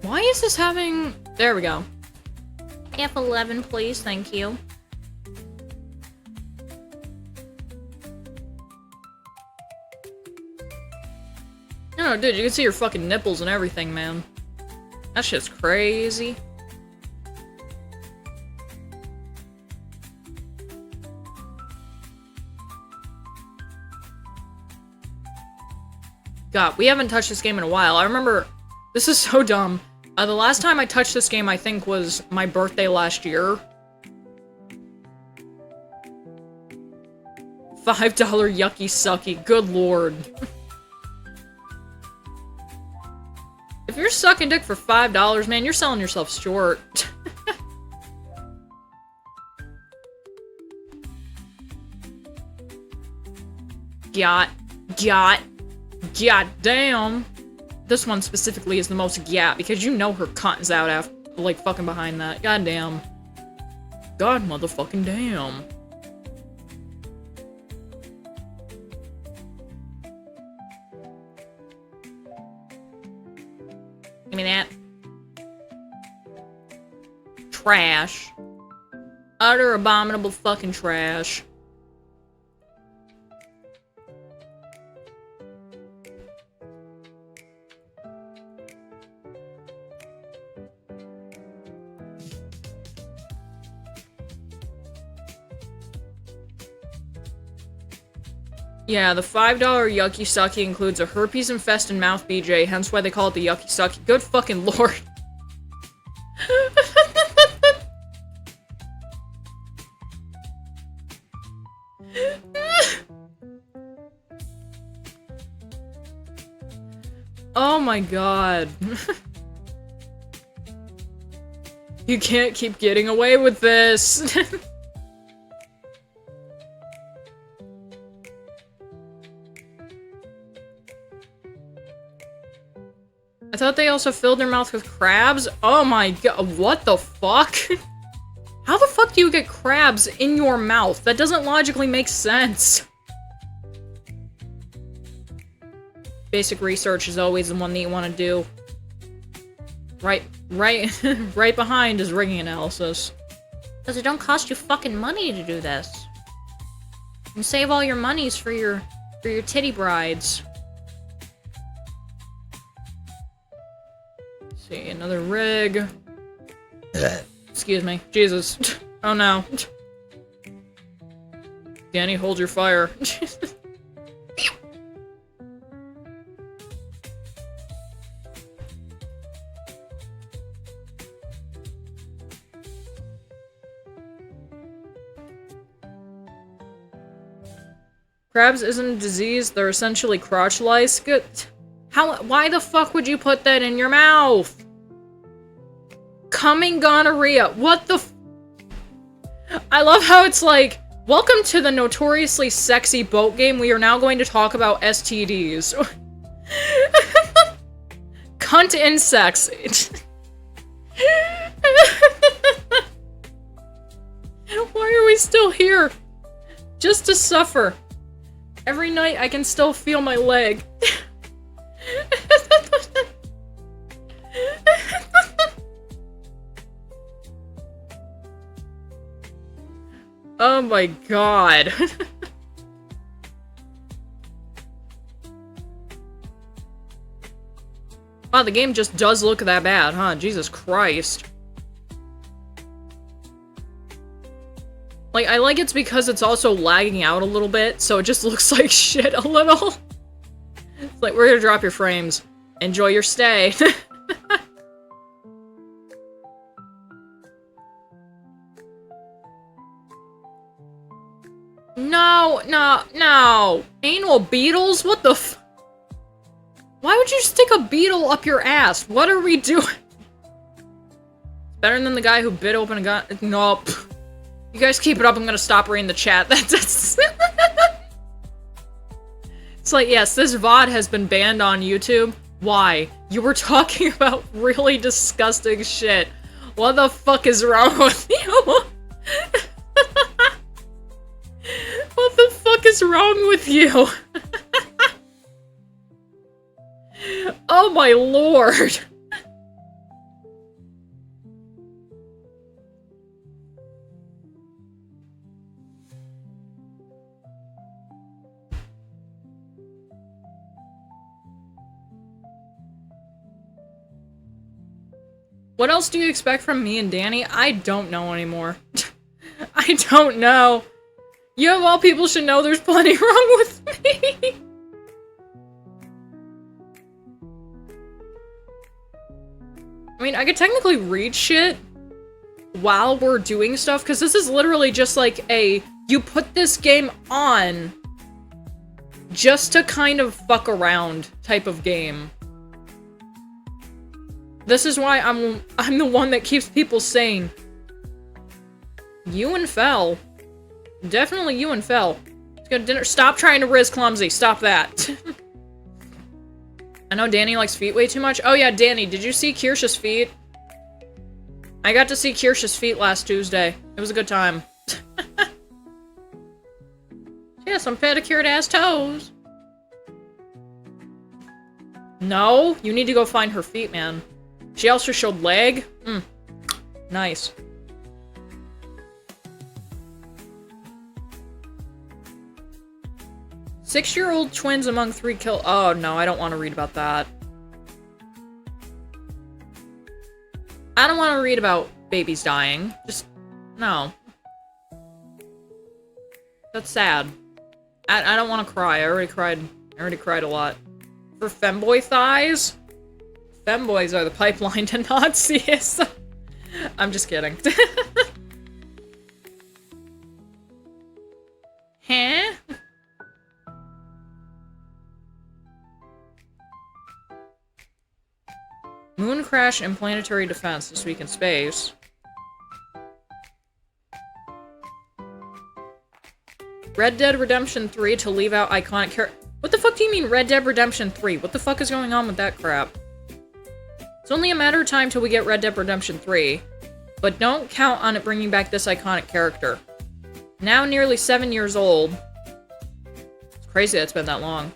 [SPEAKER 1] Why is this having... There we go. F11, please, thank you. No, dude, you can see your fucking nipples and everything, man. That shit's crazy. God, we haven't touched this game in a while. I remember... This is so dumb. The last time I touched this game, I think, was my birthday last year. $5 yucky sucky. Good lord. If you're sucking dick for $5, man, you're selling yourself short. God damn. This one specifically is the most gat, because you know her cunt is out after, like, fucking behind that. God damn. God motherfucking damn. Give me that. Trash. Utter abominable fucking trash. Yeah, the $5 Yucky Sucky includes a herpes-infested mouth BJ, hence why they call it the Yucky Sucky. Good fucking lord. Oh my god. You can't keep getting away with this. I thought they also filled their mouth with crabs? Oh my god, what the fuck? How the fuck do you get crabs in your mouth? That doesn't logically make sense. Basic research is always the one that you want to do. Right behind is rigging analysis. Because it don't cost you fucking money to do this. You can save all your monies for your titty brides. See, another rig. Excuse me. Jesus. Oh no. Danny, hold your fire. Crabs isn't a disease, they're essentially crotch lice. Good. Why the fuck would you put that in your mouth? Coming gonorrhea. What the I love how it's like, welcome to the notoriously sexy boat game. We are now going to talk about STDs. Cunt insects. Why are we still here? Just to suffer. Every night I can still feel my leg. Oh my god. Wow, the game just does look that bad, huh? Jesus Christ. Like, I like it's because it's also lagging out a little bit, so it just looks like shit a little. It's like, we're gonna drop your frames. Enjoy your stay. No, no, no. Anal beetles? What the f- Why would you stick a beetle up your ass? What are we doing? Better than the guy who bit open a gun. Nope. You guys keep it up, I'm gonna stop reading the chat. That's It's like, yes, this VOD has been banned on YouTube. Why? You were talking about really disgusting shit. What the fuck is wrong with you? What the fuck is wrong with you? Oh my lord. What else do you expect from me and Danny? I don't know anymore. I don't know. You of all people should know there's plenty wrong with me. I mean, I could technically read shit while we're doing stuff, because this is literally just like a, you put this game on just to kind of fuck around type of game. This is why I'm the one that keeps people sane. You and Fel. Definitely you and Fel. Let's go to dinner. Stop trying to riz clumsy. Stop that. I know Danny likes feet way too much. Oh yeah, Danny, did you see Kirsch's feet? I got to see Kirsch's feet last Tuesday. It was a good time. Yeah, some pedicured ass toes. No, you need to go find her feet, man. She also showed leg. Nice. Six-year-old twins among 3 kill- Oh, no, I don't want to read about that. I don't want to read about babies dying. Just, no. That's sad. I don't want to cry. I already cried a lot. For femboy thighs? Femboys are the pipeline to Nazis. I'm just kidding. Huh? Moon crash and planetary defense this week in space. Red Dead Redemption 3 to leave out iconic character. What the fuck do you mean Red Dead Redemption 3? What the fuck is going on with that crap? It's only a matter of time till we get Red Dead Redemption 3, but don't count on it bringing back this iconic character. Now nearly 7 years old. It's crazy that it's been that long.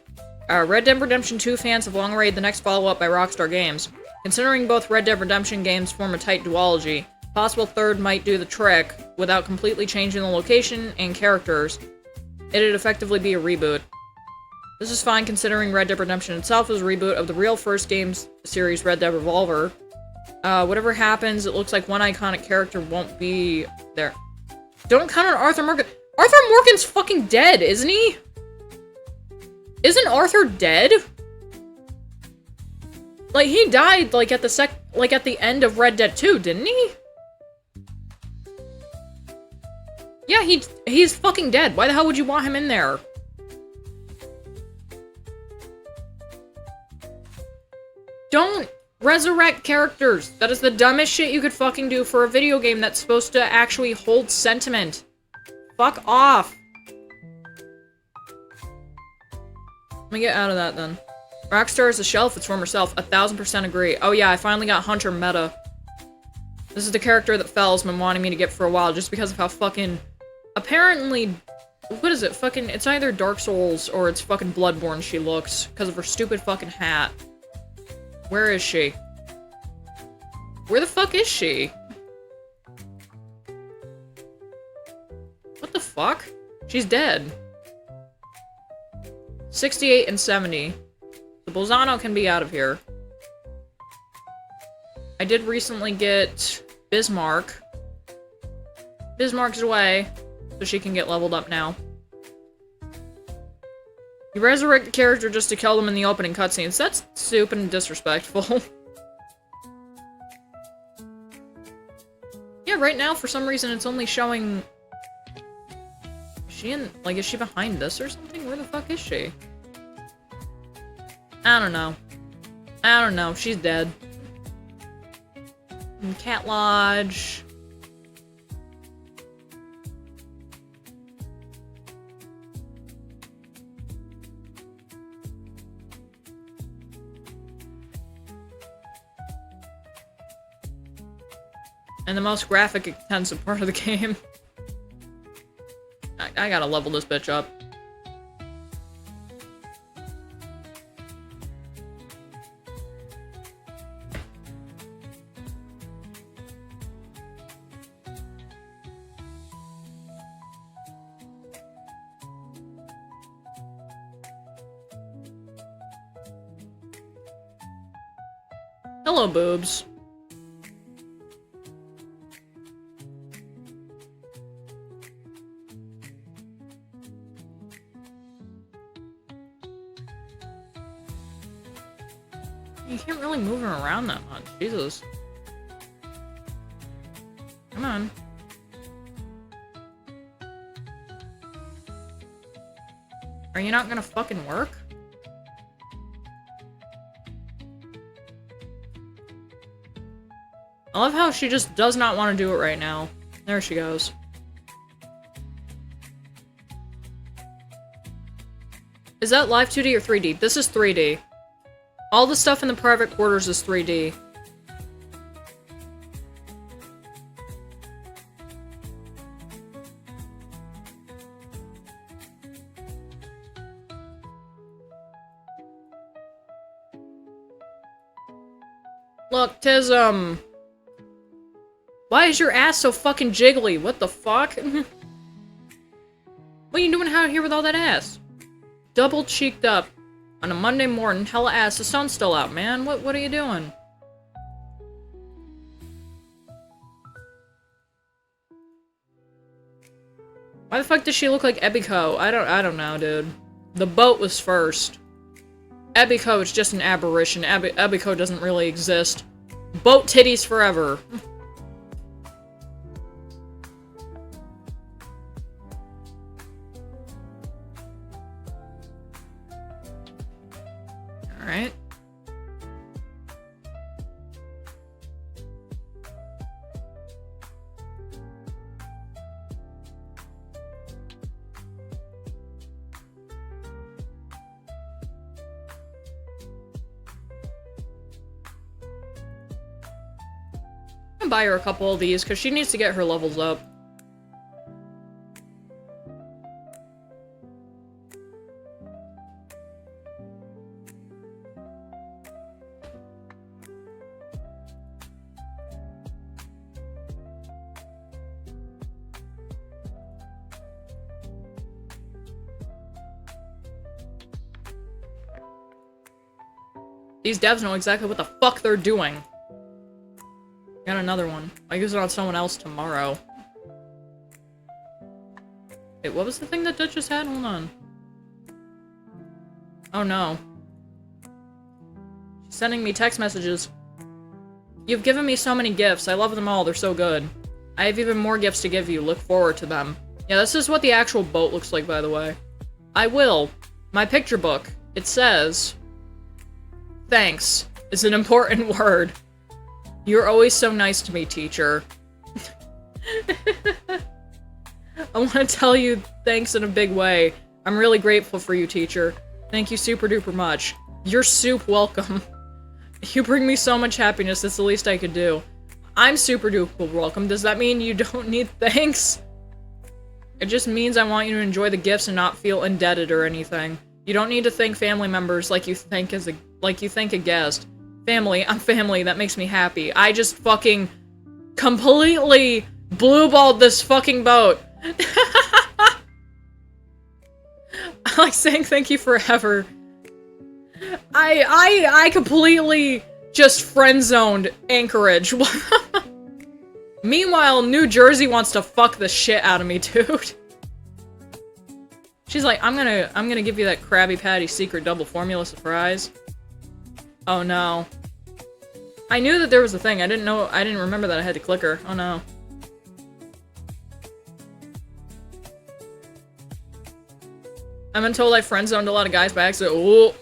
[SPEAKER 1] Red Dead Redemption 2 fans have long awaited the next follow-up by Rockstar Games. Considering both Red Dead Redemption games form a tight duology, possible third might do the trick without completely changing the location and characters. It'd effectively be a reboot. This is fine considering Red Dead Redemption itself is a reboot of the real first games series Red Dead Revolver. Whatever happens, it looks like one iconic character won't be there. Don't count on Arthur Morgan. Arthur Morgan's fucking dead, isn't he? Isn't Arthur dead? Like, he died, like, at the end of Red Dead 2, didn't he? Yeah, he's fucking dead. Why the hell would you want him in there? Don't resurrect characters. That is the dumbest shit you could fucking do for a video game that's supposed to actually hold sentiment. Fuck off. Let me get out of that then. Rockstar is a shell of its former self. 1000% agree. Oh yeah, I finally got Hunter meta. This is the character that Fel's been wanting me to get for a while just because of how fucking... Apparently... What is it? Fucking... It's either Dark Souls or it's fucking Bloodborne she looks. Because of her stupid fucking hat. Where is she? Where the fuck is she? What the fuck? She's dead. 68 and 70. The Bolzano can be out of here. I did recently get Bismarck. Bismarck's away, so she can get leveled up now. You resurrect the character just to kill them in the opening cutscenes. That's stupid and disrespectful. Yeah, right now, for some reason, it's only showing... she in, like, is she behind this or something? Where the fuck is she? I don't know. I don't know. She's dead. Cat Lodge. And the most graphic intensive part of the game. I gotta level this bitch up. Hello, boobs. You can't really move her around that much. Jesus. Come on. Are you not gonna fucking work? I love how she just does not want to do it right now. There she goes. Is that live 2D or 3D? This is 3D. All the stuff in the private quarters is 3D. Look, tis, why is your ass so fucking jiggly? What the fuck? What are you doing out here with all that ass? Double cheeked up on a Monday morning, hella ass, the sun's still out, man. What are you doing? Why the fuck does she look like Ebiko? I don't know, dude. The boat was first. Ebiko is just an aberration. Ebiko doesn't really exist. Boat titties forever. Alright. I'm gonna buy her a couple of these, because she needs to get her levels up. These devs know exactly what the fuck they're doing. Got another one. I'll use it on someone else tomorrow. Wait, what was the thing that Dutch just had? Hold on. Oh no. She's sending me text messages. You've given me so many gifts. I love them all. They're so good. I have even more gifts to give you. Look forward to them. Yeah, this is what the actual boat looks like, by the way. I will. My picture book. It says... Thanks is an important word. You're always so nice to me, teacher. I want to tell you thanks in a big way. I'm really grateful for you, teacher. Thank you super duper much. You're soup welcome. You bring me so much happiness, that's the least I could do. I'm super duper welcome. Does that mean you don't need thanks? It just means I want you to enjoy the gifts and not feel indebted or anything. You don't need to thank family members like you thank a guest. Family, I'm family, that makes me happy. I just fucking completely blue-balled this fucking boat. I like saying thank you forever. I completely just friend-zoned Anchorage. Meanwhile, New Jersey wants to fuck the shit out of me, dude. She's like, I'm gonna give you that Krabby Patty secret double formula surprise. Oh no. I knew that there was a thing. I didn't remember that I had to click her. Oh no. I've been told I friend-zoned a lot of guys by accident. Ooh.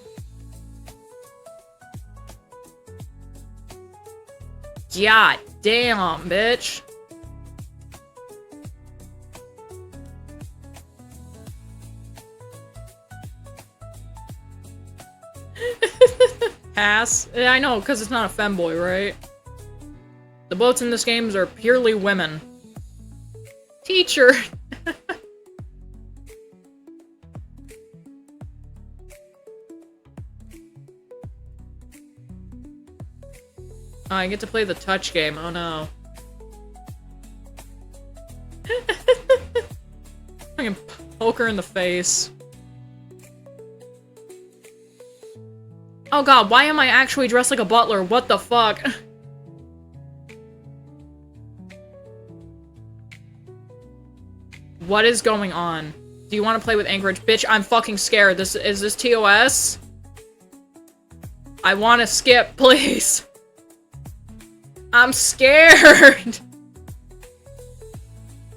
[SPEAKER 1] God damn, bitch. Pass. Yeah, I know, because it's not a femboy, right? The boats in this game are purely women. Teacher! Oh, I get to play the touch game. Oh no. I can poke her in the face. Oh god, why am I actually dressed like a butler? What the fuck? What is going on? Do you want to play with Anchorage? Bitch, I'm fucking scared. Is this TOS? I want to skip, please. I'm scared!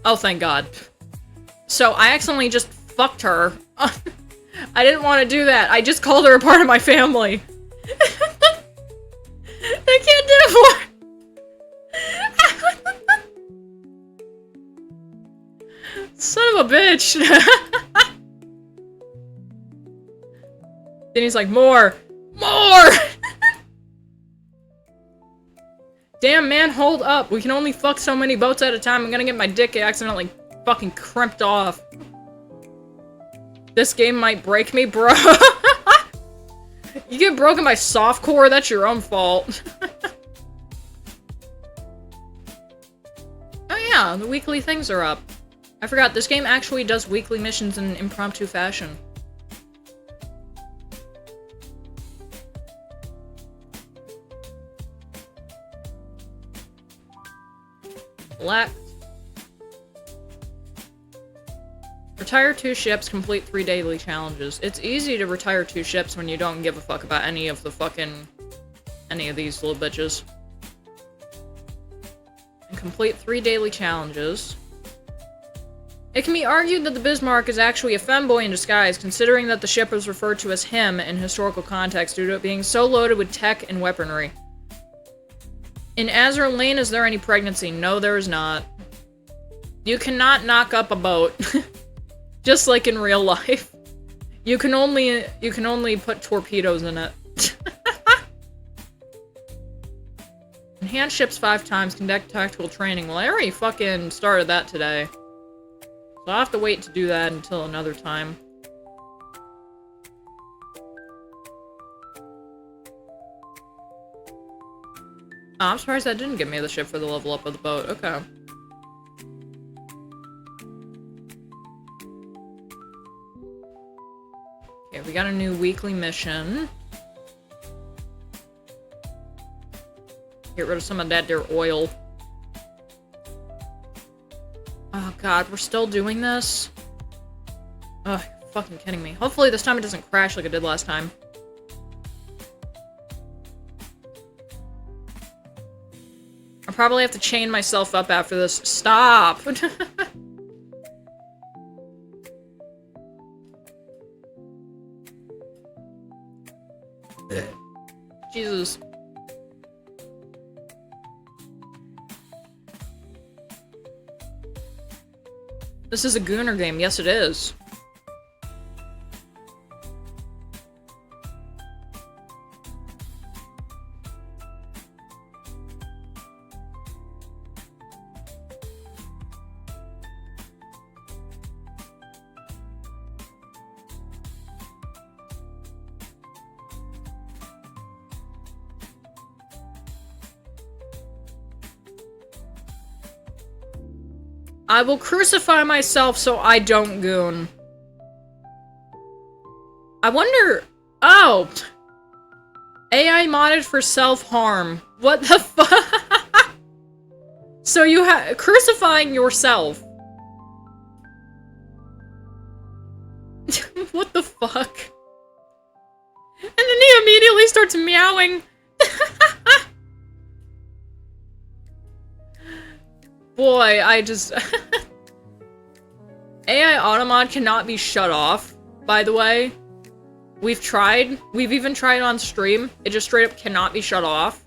[SPEAKER 1] Oh, thank god. So, I accidentally just fucked her. I didn't want to do that. I just called her a part of my family. I can't do it more. Son of a bitch. Then he's like, more! More! Damn, man, hold up. We can only fuck so many boats at a time. I'm gonna get my dick accidentally fucking crimped off. This game might break me, bro. You get broken by softcore, that's your own fault. Oh yeah, the weekly things are up. I forgot, this game actually does weekly missions in impromptu fashion. Select. Retire 2 ships, complete 3 daily challenges. It's easy to retire 2 ships when you don't give a fuck about any of these little bitches. And complete 3 daily challenges. It can be argued that the Bismarck is actually a femboy in disguise, considering that the ship was referred to as him in historical context due to it being so loaded with tech and weaponry. In Azur Lane, is there any pregnancy? No, there is not. You cannot knock up a boat. Just like in real life. You can only put torpedoes in it. Enhance ships 5 times, conduct tactical training. Well, I already fucking started that today. So I'll have to wait to do that until another time. Oh, I'm surprised that didn't give me the ship for the level up of the boat. Okay. Okay, we got a new weekly mission. Get rid of some of that there oil. Oh god, we're still doing this? Ugh, you're fucking kidding me. Hopefully this time it doesn't crash like it did last time. I'll probably have to chain myself up after this. Stop! Jesus. This is a Gooner game. Yes, it is. I will crucify myself so I don't goon. I wonder... Oh! AI modded for self-harm. What the fuck? So you have... Crucifying yourself. What the fuck? And then he immediately starts meowing. Boy, I just... AI automod cannot be shut off. by the way. We've tried. We've even tried on stream. It just straight up cannot be shut off.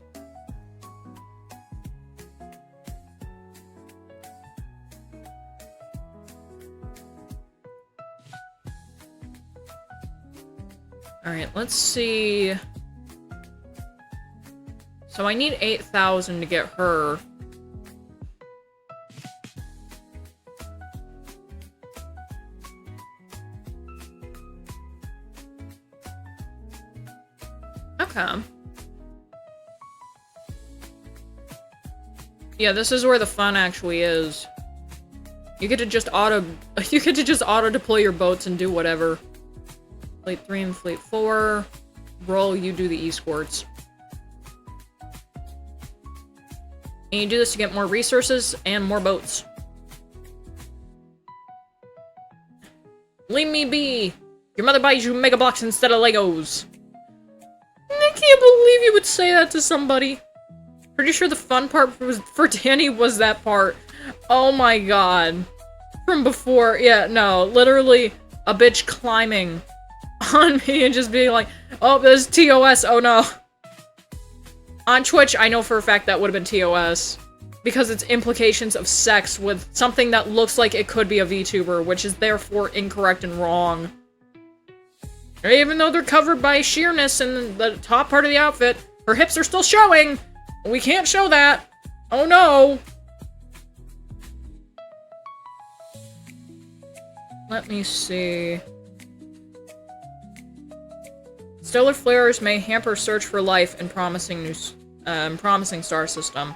[SPEAKER 1] Alright, let's see. So I need 8,000 to get her. Okay. Yeah, this is where the fun actually is. You get to just auto deploy your boats and do whatever. Fleet 3 and Fleet 4. Roll, you do the escorts. And you do this to get more resources and more boats. Leave me be! Your mother buys you Mega Bloks instead of Legos. I can't believe you would say that to somebody. Pretty sure the fun part for Danny was that part. Oh my god. From before, yeah, no, literally a bitch climbing on me and just being like, oh, there's TOS, oh no. On Twitch, I know for a fact that would have been TOS. Because it's implications of sex with something that looks like it could be a VTuber, which is therefore incorrect and wrong. Even though they're covered by sheerness in the top part of the outfit, her hips are still showing! We can't show that! Oh no! Let me see... Stellar flares may hamper search for life in promising star system.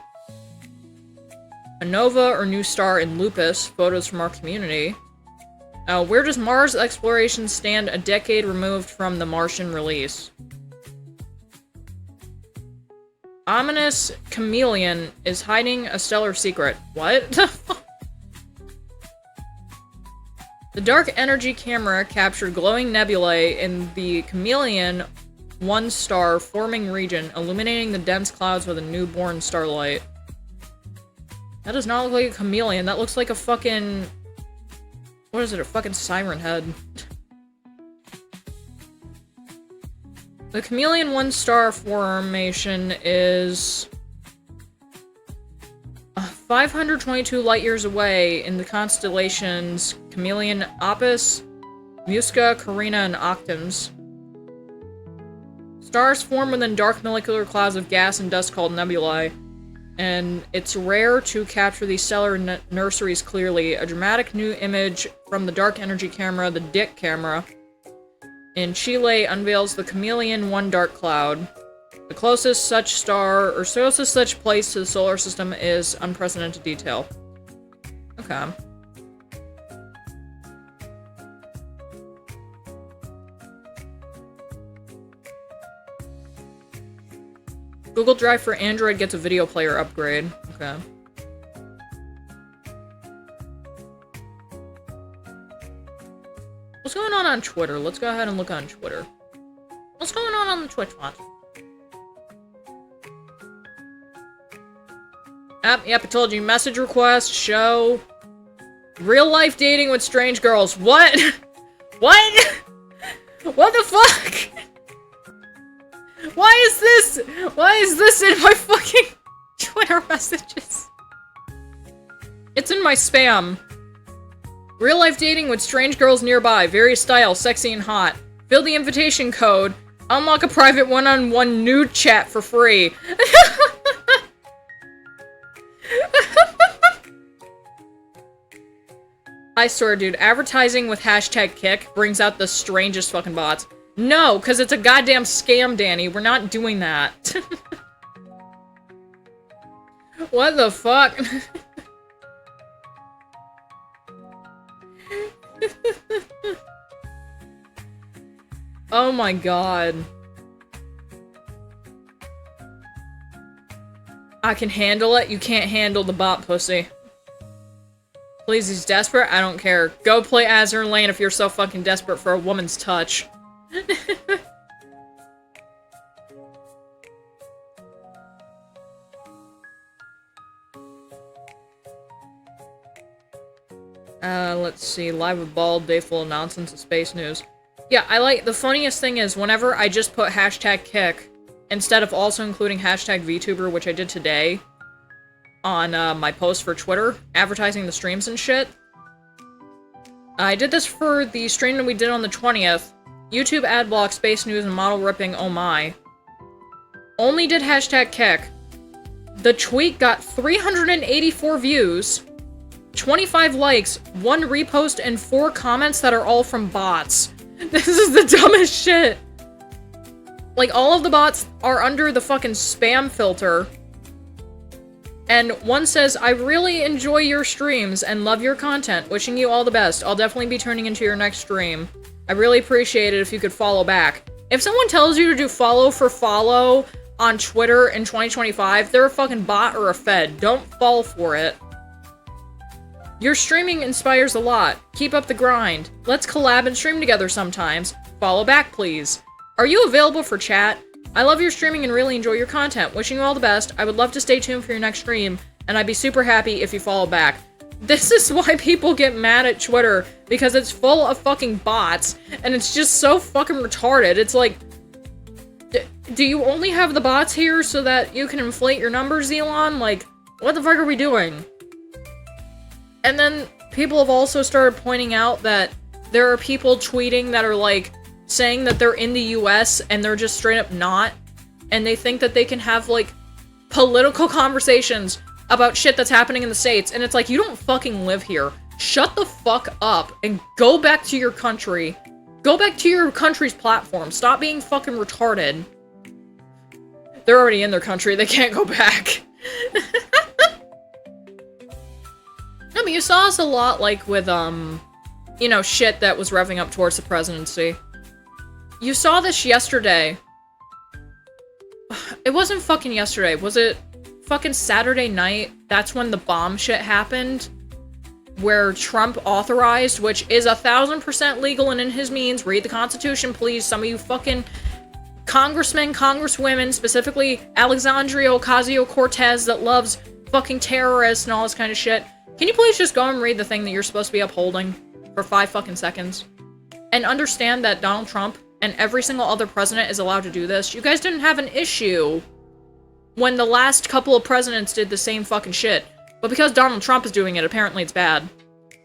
[SPEAKER 1] A nova or new star in Lupus, photos from our community. Where does Mars exploration stand a decade removed from the Martian release? Ominous chameleon is hiding a stellar secret. What? The dark energy camera captured glowing nebulae in the Chameleon 1-star forming region, illuminating the dense clouds with a newborn starlight. That does not look like a chameleon. That looks like a fucking... What is it? A fucking siren head. The Chameleon 1-star formation is 522 light-years away in the constellations Chameleon Opus, Musca, Carina, and Octans. Stars form within dark molecular clouds of gas and dust called nebulae, and it's rare to capture these stellar nurseries clearly. A dramatic new image from the dark energy camera, the DIC camera, in Chile unveils the Chameleon 1 dark cloud. The closest such star, or closest such place to the solar system is unprecedented detail. Okay. Google Drive for Android gets a video player upgrade. Okay. What's going on Twitter? Let's go ahead and look on Twitter. What's going on the Twitch bot? Yep, I told you. Message request, show. Real life dating with strange girls. What? What? What the fuck? Why is this? Why is this in my fucking Twitter messages? It's in my spam. Real life dating with strange girls nearby. Various styles, sexy and hot. Fill the invitation code. Unlock a private one-on-one nude chat for free. I swear, dude, advertising with hashtag kick brings out the strangest fucking bots. No, because it's a goddamn scam, Danny. We're not doing that. What the fuck? Oh my god. I can handle it. You can't handle the bot pussy. Please, he's desperate? I don't care. Go play Azur Lane if you're so fucking desperate for a woman's touch. Let's see. Live with Bald, day full of nonsense and space news. Yeah, the funniest thing is whenever I just put hashtag kick, instead of also including hashtag VTuber, which I did today, on my post for Twitter, advertising the streams and shit. I did this for the stream that we did on the 20th. YouTube ad block, space news, and model ripping, oh my. Only did hashtag kick. The tweet got 384 views, 25 likes, 1 repost, and 4 comments that are all from bots. This is the dumbest shit. Like, all of the bots are under the fucking spam filter. And one says, I really enjoy your streams and love your content. Wishing you all the best. I'll definitely be turning into your next stream. I really appreciate it if you could follow back. If someone tells you to do follow for follow on Twitter in 2025, they're a fucking bot or a fed. Don't fall for it. Your streaming inspires a lot. Keep up the grind. Let's collab and stream together sometimes. Follow back, please. Are you available for chat? I love your streaming and really enjoy your content. Wishing you all the best. I would love to stay tuned for your next stream, and I'd be super happy if you follow back. This is why people get mad at Twitter, because it's full of fucking bots, and it's just so fucking retarded. It's like, do you only have the bots here so that you can inflate your numbers, Elon? Like, what the fuck are we doing? And then people have also started pointing out that there are people tweeting that are like, saying that they're in the US and they're just straight up not, and they think that they can have like political conversations about shit that's happening in the States, and it's like, you don't fucking live here. Shut the fuck up and go back to your country. Go back to your country's platform. Stop being fucking retarded. They're already in their country, they can't go back. No, but you saw us a lot like with you know, shit that was revving up towards the presidency. You saw this yesterday. It wasn't fucking yesterday. Was it fucking Saturday night? That's when the bomb shit happened. Where Trump authorized, which is 1000% legal and in his means. Read the Constitution, please. Some of you fucking congressmen, congresswomen, specifically Alexandria Ocasio-Cortez that loves fucking terrorists and all this kind of shit. Can you please just go and read the thing that you're supposed to be upholding for 5 fucking seconds? And understand that Donald Trump and every single other president is allowed to do this. You guys didn't have an issue when the last couple of presidents did the same fucking shit. But because Donald Trump is doing it, apparently it's bad.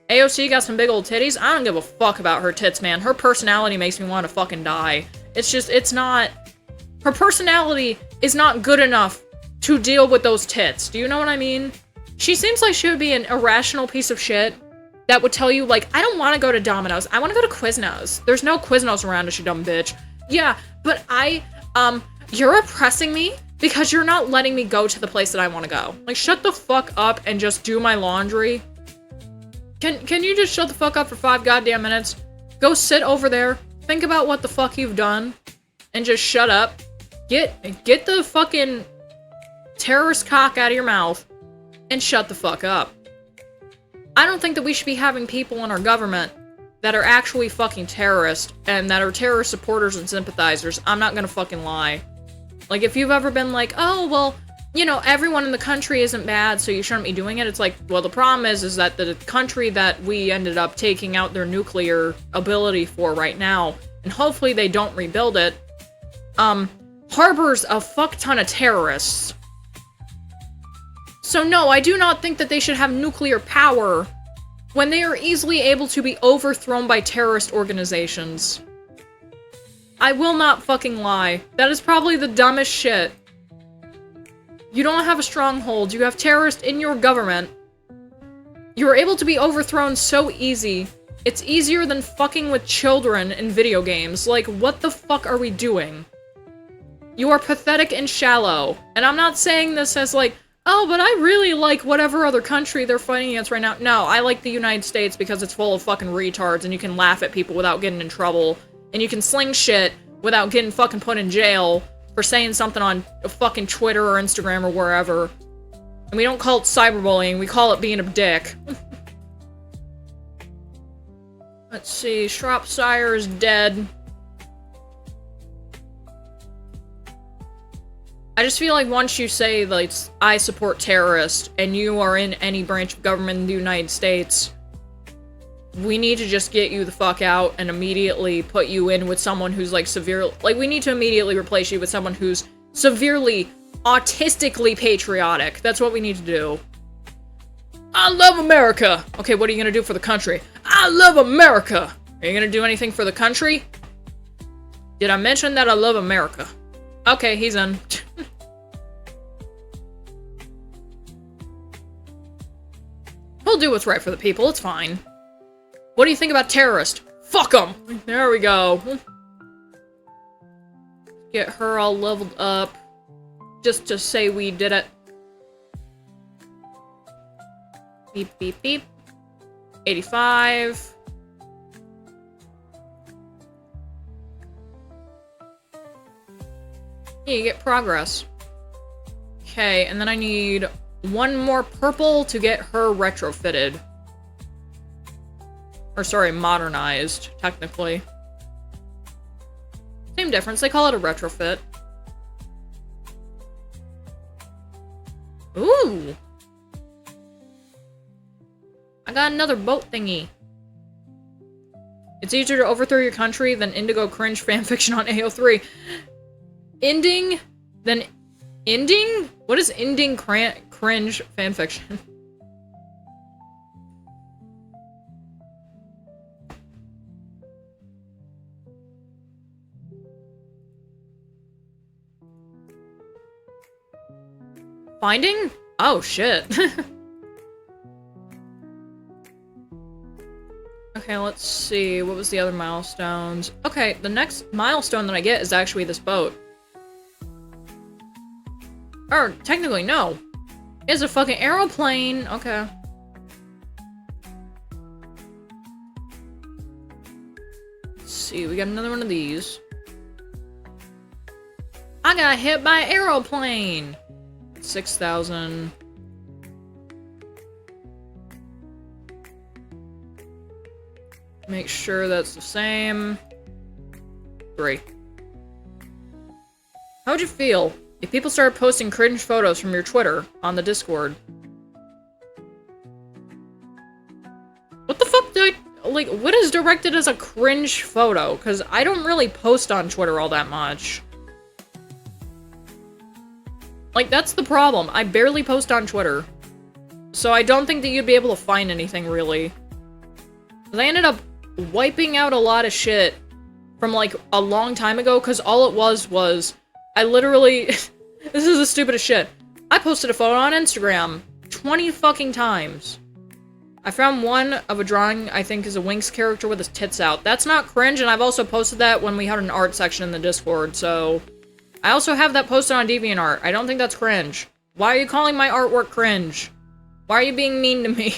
[SPEAKER 1] AOC got some big old titties. I don't give a fuck about her tits, man. Her personality makes me want to fucking die. It's just, it's not... Her personality is not good enough to deal with those tits. Do you know what I mean? She seems like she would be an irrational piece of shit that would tell you, like, I don't want to go to Domino's. I want to go to Quiznos. There's no Quiznos around us, you dumb bitch. Yeah, but you're oppressing me because you're not letting me go to the place that I want to go. Like, shut the fuck up and just do my laundry. Can you just shut the fuck up for 5 goddamn minutes? Go sit over there, think about what the fuck you've done, and just shut up. Get the fucking terrorist cock out of your mouth, and shut the fuck up. I don't think that we should be having people in our government that are actually fucking terrorists, and that are terrorist supporters and sympathizers. I'm not gonna fucking lie. Like, if you've ever been like, oh, well, you know, everyone in the country isn't bad, so you shouldn't be doing it, it's like, well, the problem is that the country that we ended up taking out their nuclear ability for right now, and hopefully they don't rebuild it, harbors a fuck ton of terrorists. So no, I do not think that they should have nuclear power when they are easily able to be overthrown by terrorist organizations. I will not fucking lie. That is probably the dumbest shit. You don't have a stronghold, you have terrorists in your government. You are able to be overthrown so easy. It's easier than fucking with children in video games. Like, what the fuck are we doing? You are pathetic and shallow. And I'm not saying this as like, oh, but I really like whatever other country they're fighting against right now. No, I like the United States because it's full of fucking retards and you can laugh at people without getting in trouble. And you can sling shit without getting fucking put in jail for saying something on fucking Twitter or Instagram or wherever. And we don't call it cyberbullying, we call it being a dick. Let's see, Shropshire is dead. I just feel like once you say, like, I support terrorists, and you are in any branch of government in the United States, we need to just get you the fuck out and immediately put you in with someone who's, like, we need to immediately replace you with someone who's severely, autistically patriotic. That's what we need to do. I love America! Okay, what are you gonna do for the country? I love America! Are you gonna do anything for the country? Did I mention that I love America? Okay, he's in. He'll do what's right for the people, it's fine. What do you think about terrorists? Fuck them! There we go. Get her all leveled up. Just to say we did it. Beep, beep, beep. 85. Yeah, you get progress. Okay, and then I need one more purple to get her retrofitted. Or sorry, modernized, technically. Same difference, they call it a retrofit. Ooh! I got another boat thingy. It's easier to overthrow your country than Indigo cringe fanfiction on AO3. Ending? Then ending? What is ending cringe fanfiction? Finding? Oh, shit. Okay, let's see. What was the other milestones? Okay, the next milestone that I get is actually this boat. Or, technically, no. It's a fucking aeroplane. Okay. Let's see, we got another one of these. I got hit by an aeroplane! 6,000. Make sure that's the same. 3. How would you feel if people started posting cringe photos from your Twitter on the Discord? What the fuck did I, like, what is directed as a cringe photo? Because I don't really post on Twitter all that much. Like, that's the problem. I barely post on Twitter. So I don't think that you'd be able to find anything, really. I ended up wiping out a lot of shit from, like, a long time ago, because all it was, I literally... This is the stupidest shit. I posted a photo on Instagram 20 fucking times. I found one of a drawing I think is a Winx character with his tits out. That's not cringe, and I've also posted that when we had an art section in the Discord, so... I also have that posted on DeviantArt. I don't think that's cringe. Why are you calling my artwork cringe? Why are you being mean to me?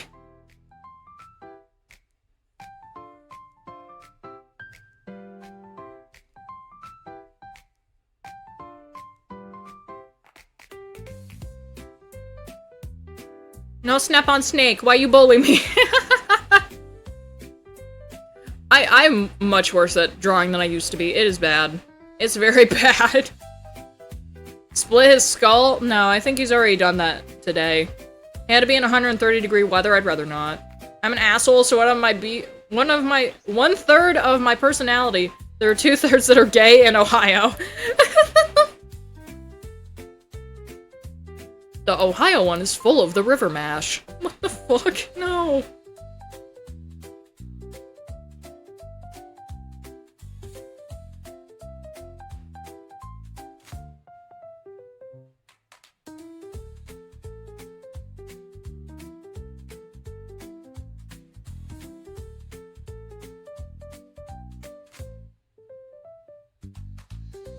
[SPEAKER 1] No snap on snake, why you bully me? I'm much worse at drawing than I used to be. It is bad. It's very bad. Split his skull? No, I think he's already done that today. He had to be in 130-degree weather, I'd rather not. I'm an asshole, so one-third of my personality, there are 2/3 that are gay in Ohio. The Ohio one is full of the river mash. What the fuck? No.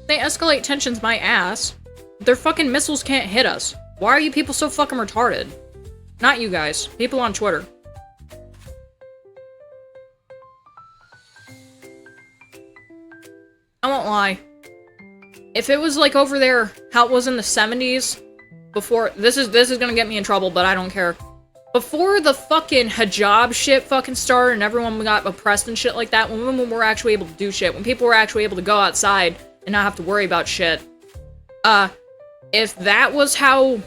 [SPEAKER 1] They escalate tensions my ass. Their fucking missiles can't hit us. Why are you people so fucking retarded? Not you guys. People on Twitter. I won't lie. If it was like over there, how it was in the 70s, before, this is gonna get me in trouble, but I don't care. Before the fucking hijab shit fucking started and everyone got oppressed and shit like that, when women were actually able to do shit, when people were actually able to go outside and not have to worry about shit. If that was how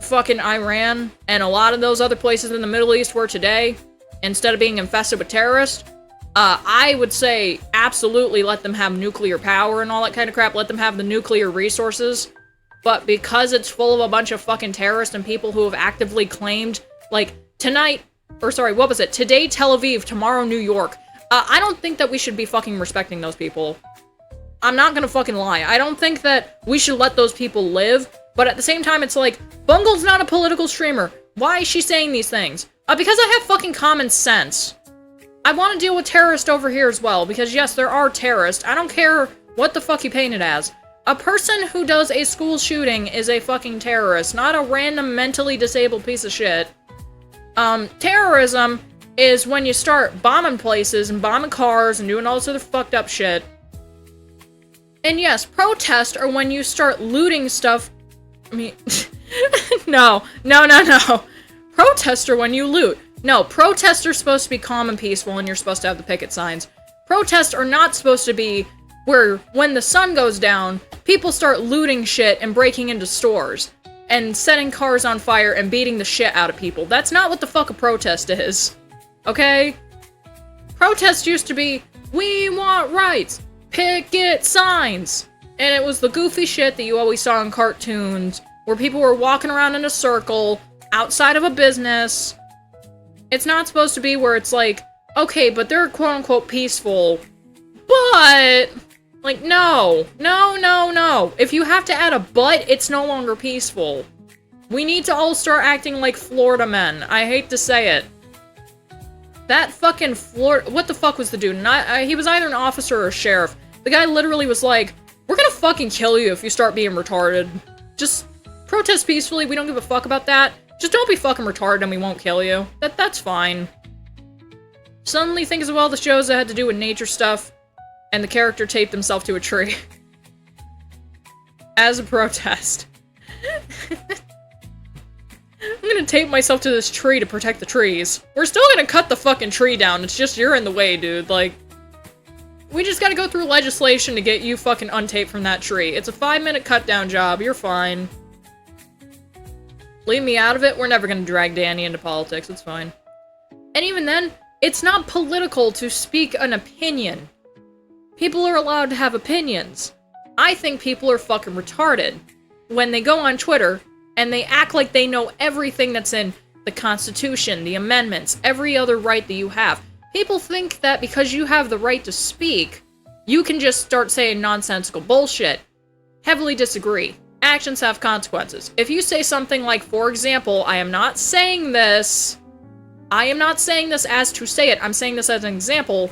[SPEAKER 1] fucking Iran and a lot of those other places in the Middle East were today, instead of being infested with terrorists, I would say absolutely let them have nuclear power and all that kind of crap. Let them have the nuclear resources. But because it's full of a bunch of fucking terrorists and people who have actively claimed, like, today, Tel Aviv, tomorrow New York, I don't think that we should be fucking respecting those people. I'm not gonna fucking lie. I don't think that we should let those people live, but at the same time, it's like, Bungle's not a political streamer. Why is she saying these things? Because I have fucking common sense. I want to deal with terrorists over here as well, because yes, there are terrorists. I don't care what the fuck you paint it as. A person who does a school shooting is a fucking terrorist, not a random mentally disabled piece of shit. Terrorism is when you start bombing places and bombing cars and doing all this other fucked up shit. And yes, protests are when you start looting stuff. I mean, no. Protests are when you loot. No, protests are supposed to be calm and peaceful and you're supposed to have the picket signs. Protests are not supposed to be where, when the sun goes down, people start looting shit and breaking into stores and setting cars on fire and beating the shit out of people. That's not what the fuck a protest is. Okay? Protests used to be, we want rights, picket signs. And it was the goofy shit that you always saw in cartoons, where people were walking around in a circle, outside of a business. It's not supposed to be where it's like, okay, but they're quote-unquote peaceful, but, like, no. If you have to add a but, it's no longer peaceful. We need to all start acting like Florida men. I hate to say it. That fucking Florida... What the fuck was the dude? He was either an officer or a sheriff. The guy literally was like, we're gonna fucking kill you if you start being retarded. Just protest peacefully, we don't give a fuck about that. Just don't be fucking retarded and we won't kill you. That's fine. Suddenly thinks of all the shows that had to do with nature stuff, and the character taped himself to a tree. As a protest. I'm gonna tape myself to this tree to protect the trees. We're still gonna cut the fucking tree down, it's just you're in the way, dude. Like, we just gotta go through legislation to get you fucking untaped from that tree. It's a 5-minute cut down job, you're fine. Leave me out of it, we're never gonna drag Danny into politics, it's fine. And even then, it's not political to speak an opinion. People are allowed to have opinions. I think people are fucking retarded when they go on Twitter and they act like they know everything that's in the Constitution, the amendments, every other right that you have. People think that because you have the right to speak, you can just start saying nonsensical bullshit. Heavily disagree. Actions have consequences. If you say something like, for example, I am not saying this as to say it, I'm saying this as an example,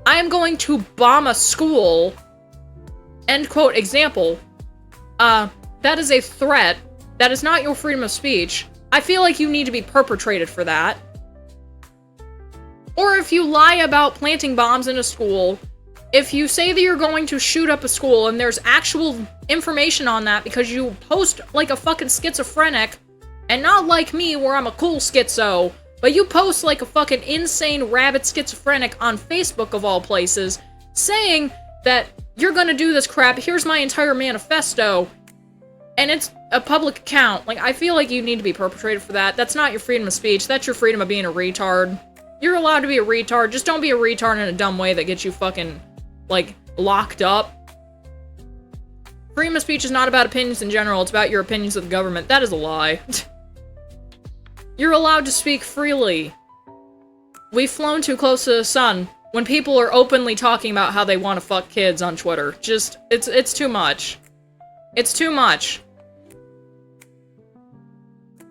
[SPEAKER 1] I am going to bomb a school, end quote, example, that is a threat, that is not your freedom of speech. I feel like you need to be perpetrated for that. Or if you lie about planting bombs in a school, if you say that you're going to shoot up a school and there's actual information on that because you post like a fucking schizophrenic, and not like me where I'm a cool schizo, but you post like a fucking insane rabid schizophrenic on Facebook of all places, saying that you're gonna do this crap, here's my entire manifesto, and it's a public account. Like, I feel like you need to be perpetrated for that. That's not your freedom of speech, that's your freedom of being a retard. You're allowed to be a retard, just don't be a retard in a dumb way that gets you fucking, like, locked up. Freedom of speech is not about opinions in general, it's about your opinions of the government. That is a lie. You're allowed to speak freely. We've flown too close to the sun when people are openly talking about how they want to fuck kids on Twitter. Just, it's too much. It's too much.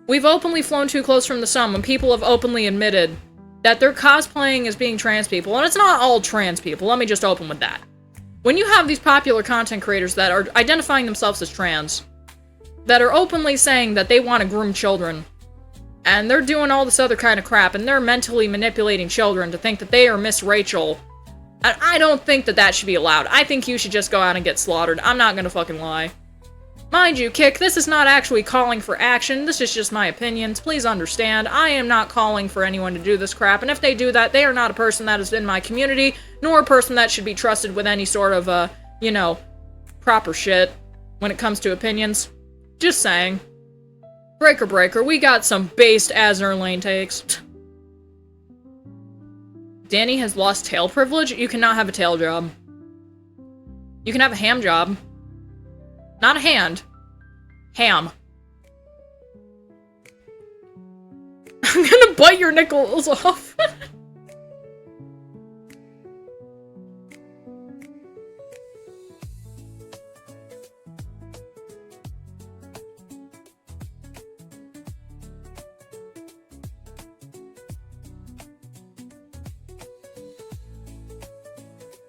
[SPEAKER 1] We've openly flown too close from the sun when people have openly admitted that they're cosplaying as being trans people, and it's not all trans people, let me just open with that. When you have these popular content creators that are identifying themselves as trans, that are openly saying that they want to groom children, and they're doing all this other kind of crap, and they're mentally manipulating children to think that they are Miss Rachel, I don't think that that should be allowed. I think you should just go out and get slaughtered. I'm not gonna fucking lie. Mind you, Kick, this is not actually calling for action, this is just my opinions. Please understand, I am not calling for anyone to do this crap, and if they do that, they are not a person that is in my community, nor a person that should be trusted with any sort of, you know, proper shit when it comes to opinions. Just saying. Breaker, we got some based Azur lane takes. Danny has lost tail privilege? You cannot have a tail job. You can have a ham job. Not a hand. Ham. I'm gonna bite your nickels off.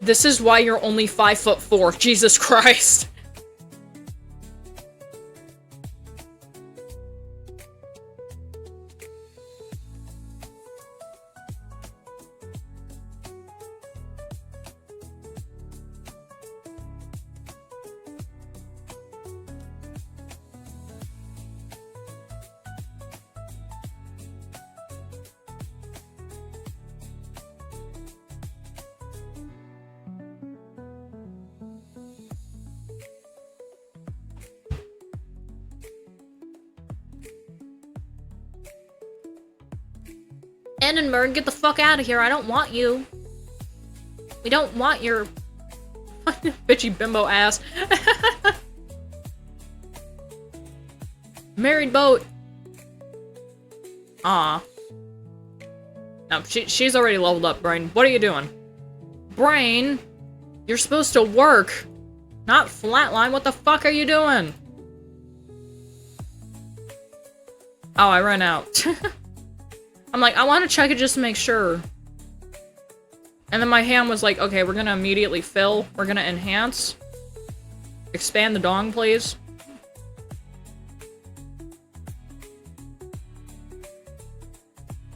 [SPEAKER 1] This is why you're only 5'4". Jesus Christ. Annenberg, get the fuck out of here. I don't want you. We don't want your bitchy bimbo ass. Married boat. Aw. No, she's already leveled up, Brain. What are you doing? Brain, you're supposed to work, not flatline. What the fuck are you doing? Oh, I ran out. I'm like, I want to check it just to make sure. And then my hand was like, okay, we're gonna immediately fill. We're gonna enhance. Expand the dong, please.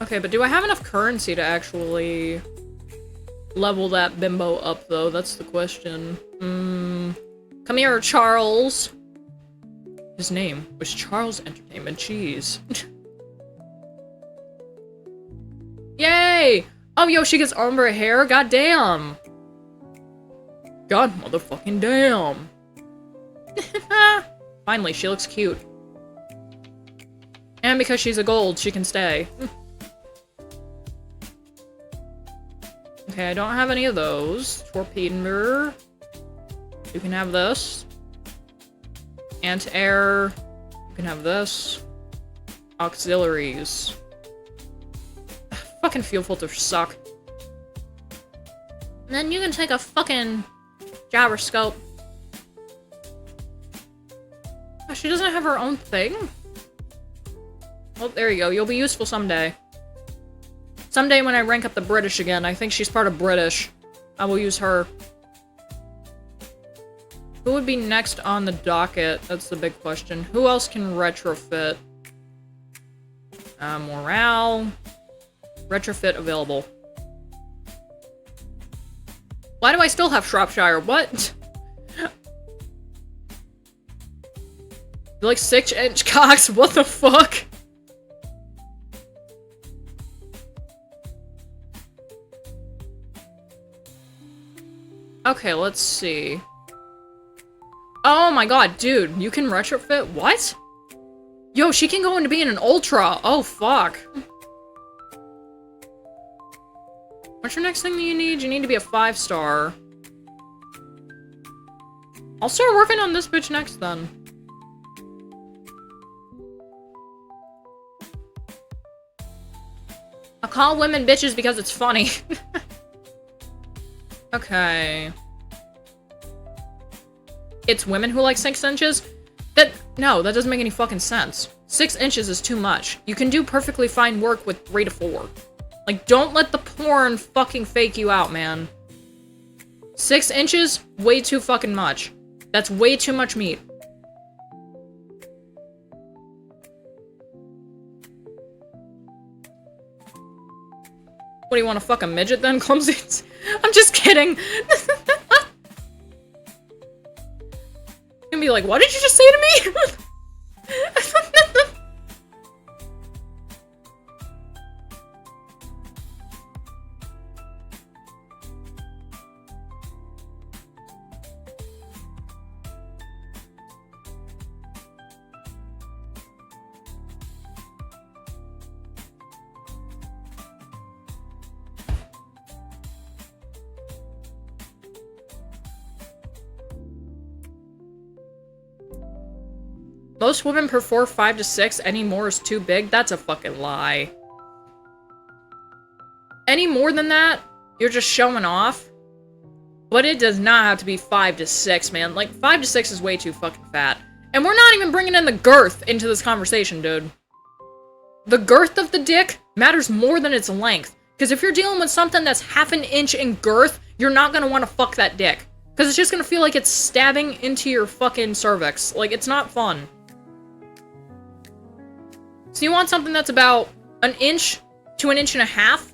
[SPEAKER 1] Okay, but do I have enough currency to actually level that bimbo up, though? That's the question. Come here, Charles. His name was Charles Entertainment Cheese. Yay! Oh, yo, she gets ombre hair? God damn! God motherfucking damn! Finally, she looks cute. And because she's a gold, she can stay. Okay, I don't have any of those. Torpedo. You can have this. Anti-air. You can have this. Auxiliaries. Fucking fuel filters suck. And then you can take a fucking gyroscope. Oh, she doesn't have her own thing? Well, there you go. You'll be useful someday. Someday when I rank up the British again, I think she's part of British. I will use her. Who would be next on the docket? That's the big question. Who else can retrofit? Morale. Retrofit available. Why do I still have Shropshire? What? You're like 6-inch cocks? What the fuck? Okay, let's see. Oh my god, dude, you can retrofit? What? Yo, she can go into being an Ultra. Oh, fuck. What's your next thing that you need? You need to be a 5-star. I'll start working on this bitch next, then. I'll call women bitches because it's funny. Okay. It's women who like 6 inches? No, that doesn't make any fucking sense. 6 inches is too much. You can do perfectly fine work with 3 to 4. Like, don't let the porn fucking fake you out, man. 6 inches? Way too fucking much. That's way too much meat. What, do you want to fuck a midget then, Clumsy? I'm just kidding. You're gonna be like, what did you just say to me? Most women prefer 5 to 6, any more is too big. That's a fucking lie. Any more than that, you're just showing off. But it does not have to be 5 to 6, man. Like, 5 to 6 is way too fucking fat. And we're not even bringing in the girth into this conversation, dude. The girth of the dick matters more than its length. Because if you're dealing with something that's half an inch in girth, you're not gonna want to fuck that dick. Because it's just gonna feel like it's stabbing into your fucking cervix. Like, it's not fun. So you want something that's about an inch to an inch and a half?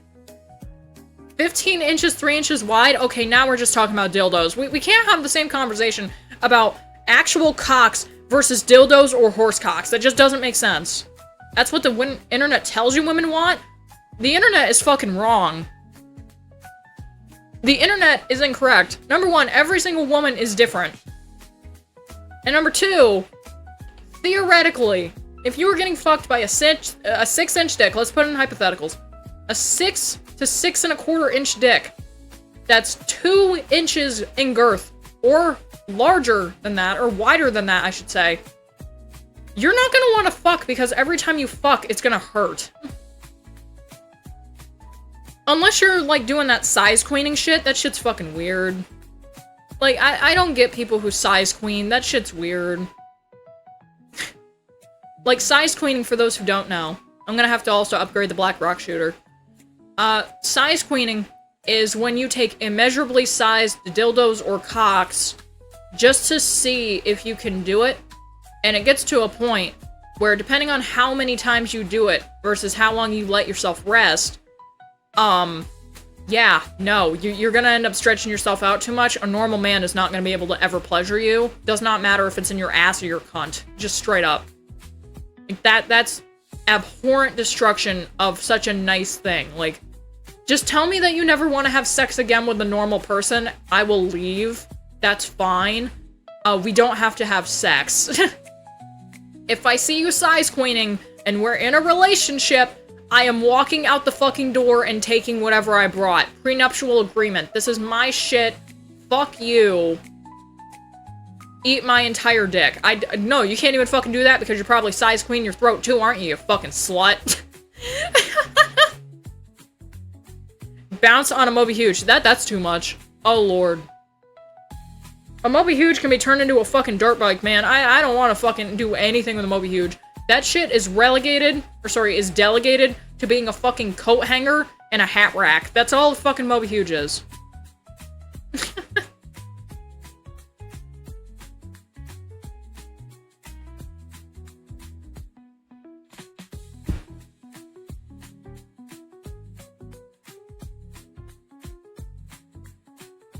[SPEAKER 1] 15 inches, 3 inches wide? Okay, now we're just talking about dildos. We can't have the same conversation about actual cocks versus dildos or horse cocks. That just doesn't make sense. That's what the internet tells you women want? The internet is fucking wrong. The internet is incorrect. Number one, every single woman is different. And number two, theoretically, if you were getting fucked by a 6-inch dick, let's put it in hypotheticals, a 6 to 6 1/4 inch dick that's 2 inches in girth, or larger than that, or wider than that, I should say, you're not gonna want to fuck because every time you fuck, it's gonna hurt. Unless you're, like, doing that size queening shit, that shit's fucking weird. Like, I don't get people who size queen, that shit's weird. Like, size queening, for those who don't know, I'm gonna have to also upgrade the black rock shooter. Size queening is when you take immeasurably sized dildos or cocks just to see if you can do it, and it gets to a point where, depending on how many times you do it versus how long you let yourself rest, yeah, no, you're gonna end up stretching yourself out too much. A normal man is not gonna be able to ever pleasure you. Does not matter if it's in your ass or your cunt. Just straight up. Like, that's abhorrent destruction of such a nice thing. Like, just tell me that you never want to have sex again with a normal person. I will leave. That's fine. We don't have to have sex. If I see you size queening and we're in a relationship, I am walking out the fucking door and taking whatever I brought. Prenuptial agreement. This is my shit. Fuck you. Eat my entire dick. No, you can't even fucking do that because you're probably size queen your throat too, aren't you, you fucking slut? Bounce on a Moby Huge. That's too much. Oh, Lord. A Moby Huge can be turned into a fucking dirt bike, man. I don't want to fucking do anything with a Moby Huge. That shit is is delegated to being a fucking coat hanger and a hat rack. That's all the fucking Moby Huge is.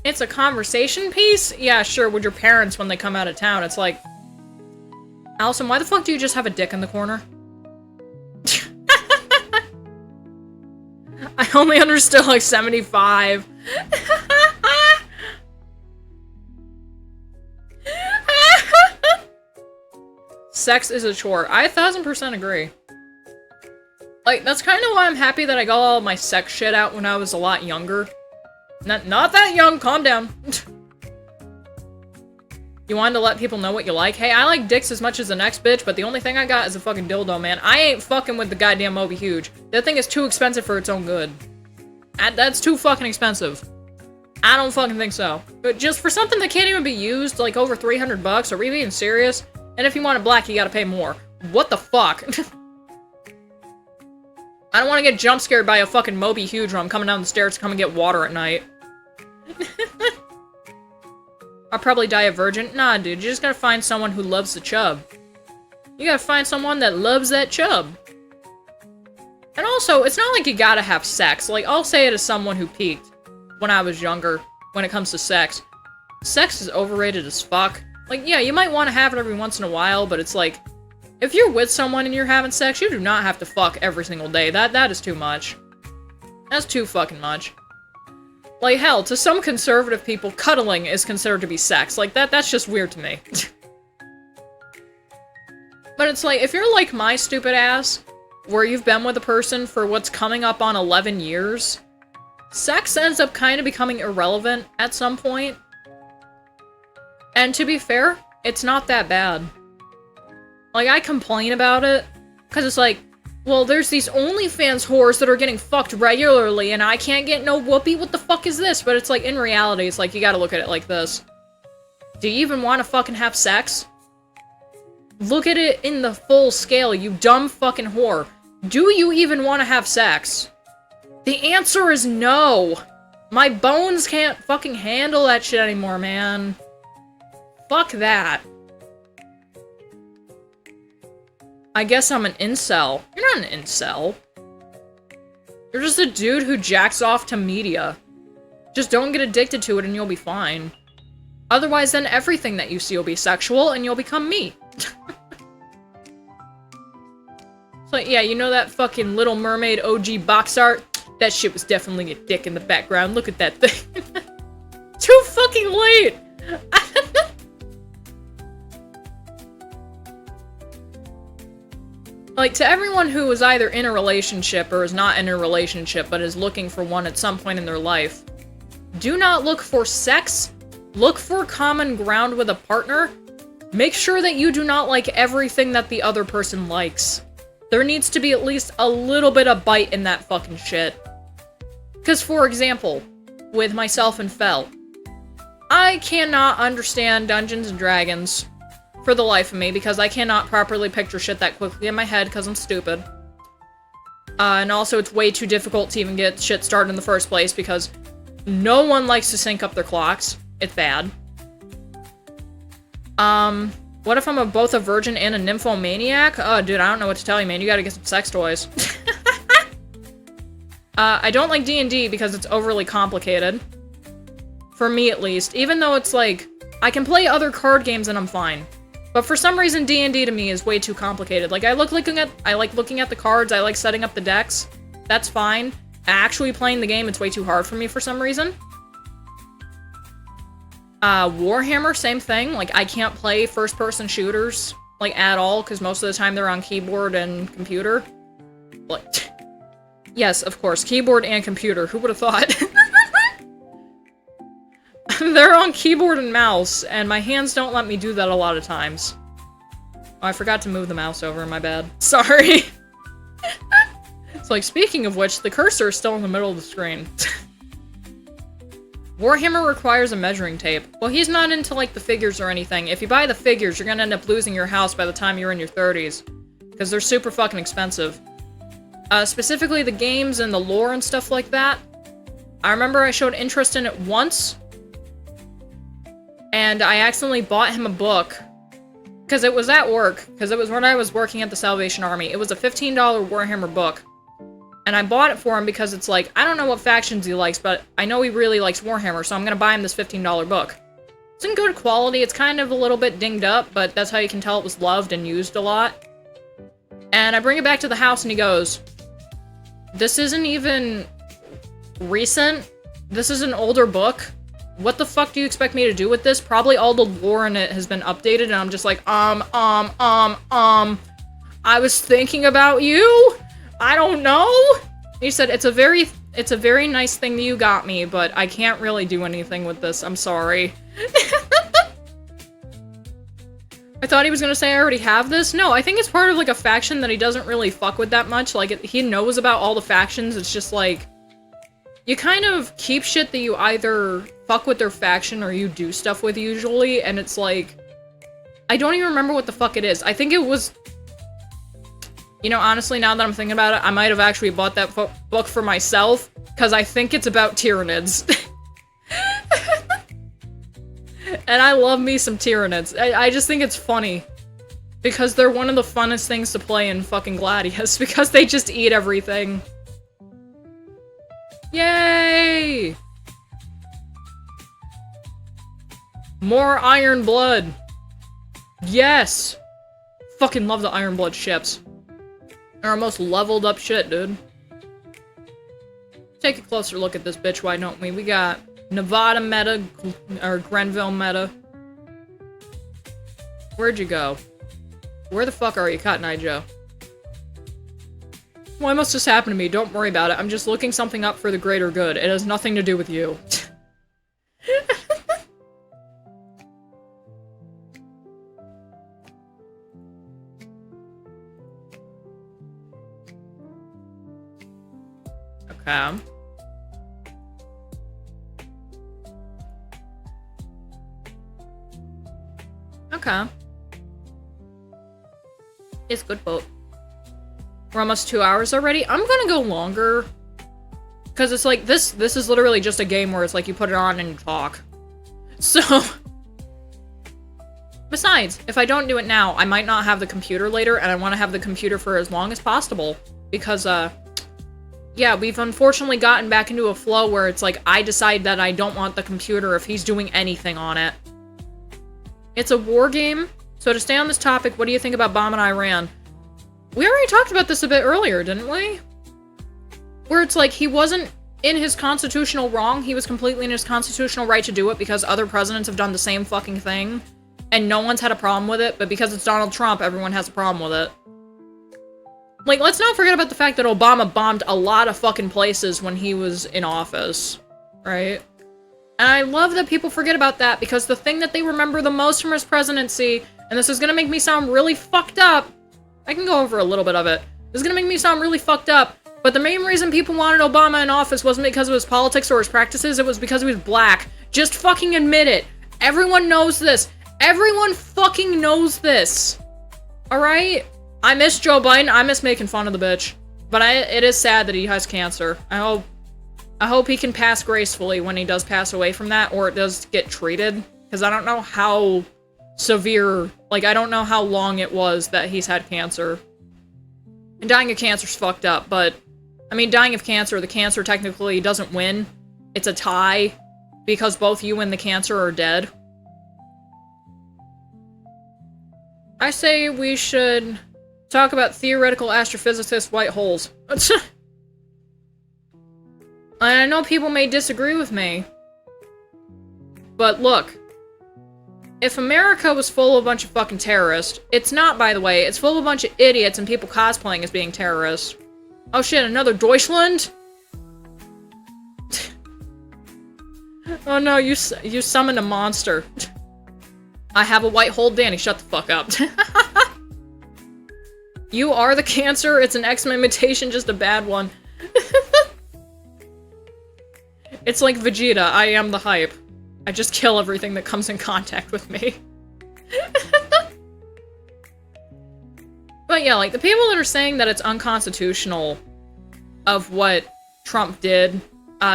[SPEAKER 1] It's a conversation piece? Yeah, sure, with your parents when they come out of town. It's like, Allison, why the fuck do you just have a dick in the corner? I only understood like 75. Sex is a chore. I 1000% agree. Like, that's kind of why I'm happy that I got all my sex shit out when I was a lot younger. Not that young, calm down. You wanted to let people know what you like? Hey, I like dicks as much as the next bitch, but the only thing I got is a fucking dildo, man. I ain't fucking with the goddamn Moby Huge. That thing is too expensive for its own good. That's too fucking expensive. I don't fucking think so. But just for something that can't even be used, like over 300 bucks, are we being serious? And if you want it black, you gotta pay more. What the fuck? I don't want to get jump scared by a fucking Moby Huge when I'm coming down the stairs to come and get water at night. I'll probably die a virgin. Nah, dude, you just gotta find someone who loves the chub. You gotta find someone that loves that chub. And also, it's not like you gotta have sex. Like, I'll say it as someone who peaked when I was younger, when it comes to sex. Sex is overrated as fuck. Like, yeah, you might want to have it every once in a while, but it's like, if you're with someone and you're having sex, you do not have to fuck every single day. That is too much. That's too fucking much. Like, hell, to some conservative people, cuddling is considered to be sex. Like, that's just weird to me. But it's like, if you're like my stupid ass, where you've been with a person for what's coming up on 11 years, sex ends up kind of becoming irrelevant at some point. And to be fair, it's not that bad. Like, I complain about it, because it's like, well, there's these OnlyFans whores that are getting fucked regularly, and I can't get no whoopee, what the fuck is this? But it's like, in reality, it's like, you gotta look at it like this. Do you even want to fucking have sex? Look at it in the full scale, you dumb fucking whore. Do you even want to have sex? The answer is no. My bones can't fucking handle that shit anymore, man. Fuck that. I guess I'm an incel. You're not an incel. You're just a dude who jacks off to media. Just don't get addicted to it and you'll be fine. Otherwise, then everything that you see will be sexual and you'll become me. So yeah, you know that fucking Little Mermaid OG box art? That shit was definitely a dick in the background. Look at that thing. Too fucking late! Like, to everyone who is either in a relationship or is not in a relationship but is looking for one at some point in their life, do not look for sex. Look for common ground with a partner. Make sure that you do not like everything that the other person likes. There needs to be at least a little bit of bite in that fucking shit. Because, for example, with myself and Fel, I cannot understand Dungeons & Dragons for the life of me because I cannot properly picture shit that quickly in my head because I'm stupid. And also it's way too difficult to even get shit started in the first place because no one likes to sync up their clocks. It's bad. What if I'm both a virgin and a nymphomaniac? Oh, dude, I don't know what to tell you, man. You gotta get some sex toys. I don't like D&D because it's overly complicated. For me, at least. Even though it's like, I can play other card games and I'm fine. But for some reason, D&D to me is way too complicated. Like, I like looking at the cards, I like setting up the decks. That's fine. Actually playing the game, it's way too hard for me for some reason. Warhammer, same thing. Like, I can't play first-person shooters, like, at all, because most of the time they're on keyboard and computer. Like, yes, of course, keyboard and computer. Who would have thought? They're on keyboard and mouse, and my hands don't let me do that a lot of times. Oh, I forgot to move the mouse over, my bad. Sorry! It's like, speaking of which, the cursor is still in the middle of the screen. Warhammer requires a measuring tape. Well, he's not into, like, the figures or anything. If you buy the figures, you're gonna end up losing your house by the time you're in your 30s. Because they're super fucking expensive. Specifically the games and the lore and stuff like that. I remember I showed interest in it once. And I accidentally bought him a book. Because it was at work. Because it was when I was working at the Salvation Army. It was a $15 Warhammer book. And I bought it for him because it's like, I don't know what factions he likes, but I know he really likes Warhammer, so I'm gonna buy him this $15 book. It's in good quality, it's kind of a little bit dinged up, but that's how you can tell it was loved and used a lot. And I bring it back to the house and he goes, this isn't even recent. This is an older book. What the fuck do you expect me to do with this? Probably all the lore in it has been updated, and I'm just like, I was thinking about you? I don't know? He said, it's a very nice thing that you got me, but I can't really do anything with this, I'm sorry. I thought he was gonna say I already have this. No, I think it's part of, like, a faction that he doesn't really fuck with that much. Like, he knows about all the factions, it's just like, you kind of keep shit that you either fuck with their faction or you do stuff with usually, and it's like, I don't even remember what the fuck it is. I think it was, you know, honestly, now that I'm thinking about it, I might have actually bought that book for myself, because I think it's about Tyranids. And I love me some Tyranids. I just think it's funny. Because they're one of the funnest things to play in fucking Gladius, because they just eat everything. Yay! More Iron Blood. Yes! Fucking love the Iron Blood ships. They're our most leveled up shit, dude. Take a closer look at this bitch, why don't we? We got Nevada meta, or Grenville meta. Where'd you go? Where the fuck are you, Cotton Eye Joe? Why must this happen to me? Don't worry about it. I'm just looking something up for the greater good. It has nothing to do with you. Okay. Okay. It's good vote. We're almost 2 hours already. I'm gonna go longer. Because it's like, this is literally just a game where it's like you put it on and you talk. So... Besides, if I don't do it now, I might not have the computer later, and I want to have the computer for as long as possible. Because, yeah, we've unfortunately gotten back into a flow where it's like, I decide that I don't want the computer if he's doing anything on it. It's a war game, so to stay on this topic, what do you think about bombing Iran? We already talked about this a bit earlier, didn't we? Where it's like, he wasn't in his constitutional wrong, he was completely in his constitutional right to do it because other presidents have done the same fucking thing. And no one's had a problem with it, but because it's Donald Trump, everyone has a problem with it. Like, let's not forget about the fact that Obama bombed a lot of fucking places when he was in office, right? And I love that people forget about that, because the thing that they remember the most from his presidency, and this is gonna make me sound really fucked up, I can go over a little bit of it. This is gonna make me sound really fucked up, but the main reason people wanted Obama in office wasn't because of his politics or his practices, it was because he was black. Just fucking admit it. Everyone knows this. Everyone fucking knows this. Alright? I miss Joe Biden. I miss making fun of the bitch. But it is sad that he has cancer. I hope he can pass gracefully when he does pass away from that, or it does get treated. Because I don't know how severe, like, I don't know how long it was that he's had cancer. And dying of cancer's fucked up, but, I mean, dying of cancer, the cancer technically doesn't win. It's a tie, because both you and the cancer are dead. I say we should talk about theoretical astrophysicist white holes. I know people may disagree with me, but look, if America was full of a bunch of fucking terrorists, it's not, by the way, it's full of a bunch of idiots and people cosplaying as being terrorists. Oh shit, another Deutschland? Oh no, you summoned a monster. I have a white hole, Danny, shut the fuck up. You are the cancer, it's an X-Men mutation, just a bad one. It's like Vegeta, I am the hype. I just kill everything that comes in contact with me. But yeah, like, the people that are saying that it's unconstitutional of what Trump did,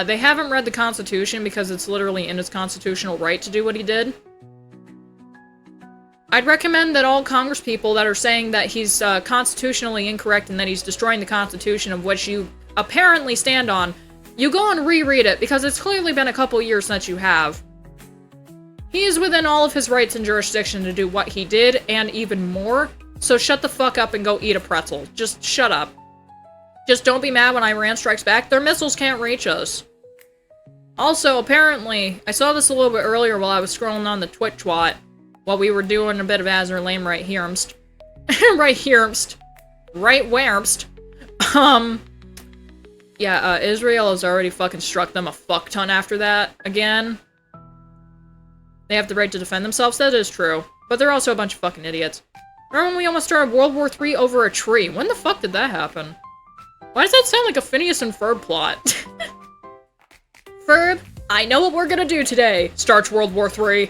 [SPEAKER 1] they haven't read the Constitution because it's literally in his constitutional right to do what he did. I'd recommend that all Congresspeople that are saying that he's constitutionally incorrect and that he's destroying the Constitution of which you apparently stand on, you go and reread it, because it's clearly been a couple years since you have. He is within all of his rights and jurisdiction to do what he did, and even more, so shut the fuck up and go eat a pretzel. Just shut up. Just don't be mad when Iran strikes back. Their missiles can't reach us. Also, apparently, I saw this a little bit earlier while I was scrolling on the Twitch twat, while we were doing a bit of Azur Lame right here'mst. Right here'mst. Right where'mst. Yeah, Israel has already fucking struck them a fuck ton after that, again. They have the right to defend themselves, that is true. But they're also a bunch of fucking idiots. Remember when we almost started World War III over a tree? When the fuck did that happen? Why does that sound like a Phineas and Ferb plot? Ferb, I know what we're gonna do today. Starts World War III.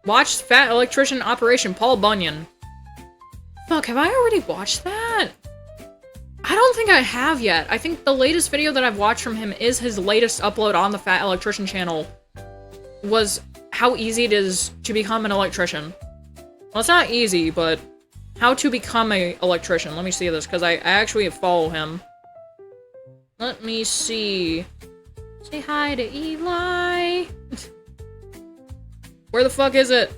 [SPEAKER 1] Watch Fat Electrician Operation Paul Bunyan. Fuck, have I already watched that? I don't think I have yet. I think the latest video that I've watched from him is his latest upload on the Fat Electrician channel. Was how easy it is to become an electrician. Well, it's not easy, but how to become an electrician. Let me see this, because I actually follow him. Let me see. Say hi to Eli. Where the fuck is it?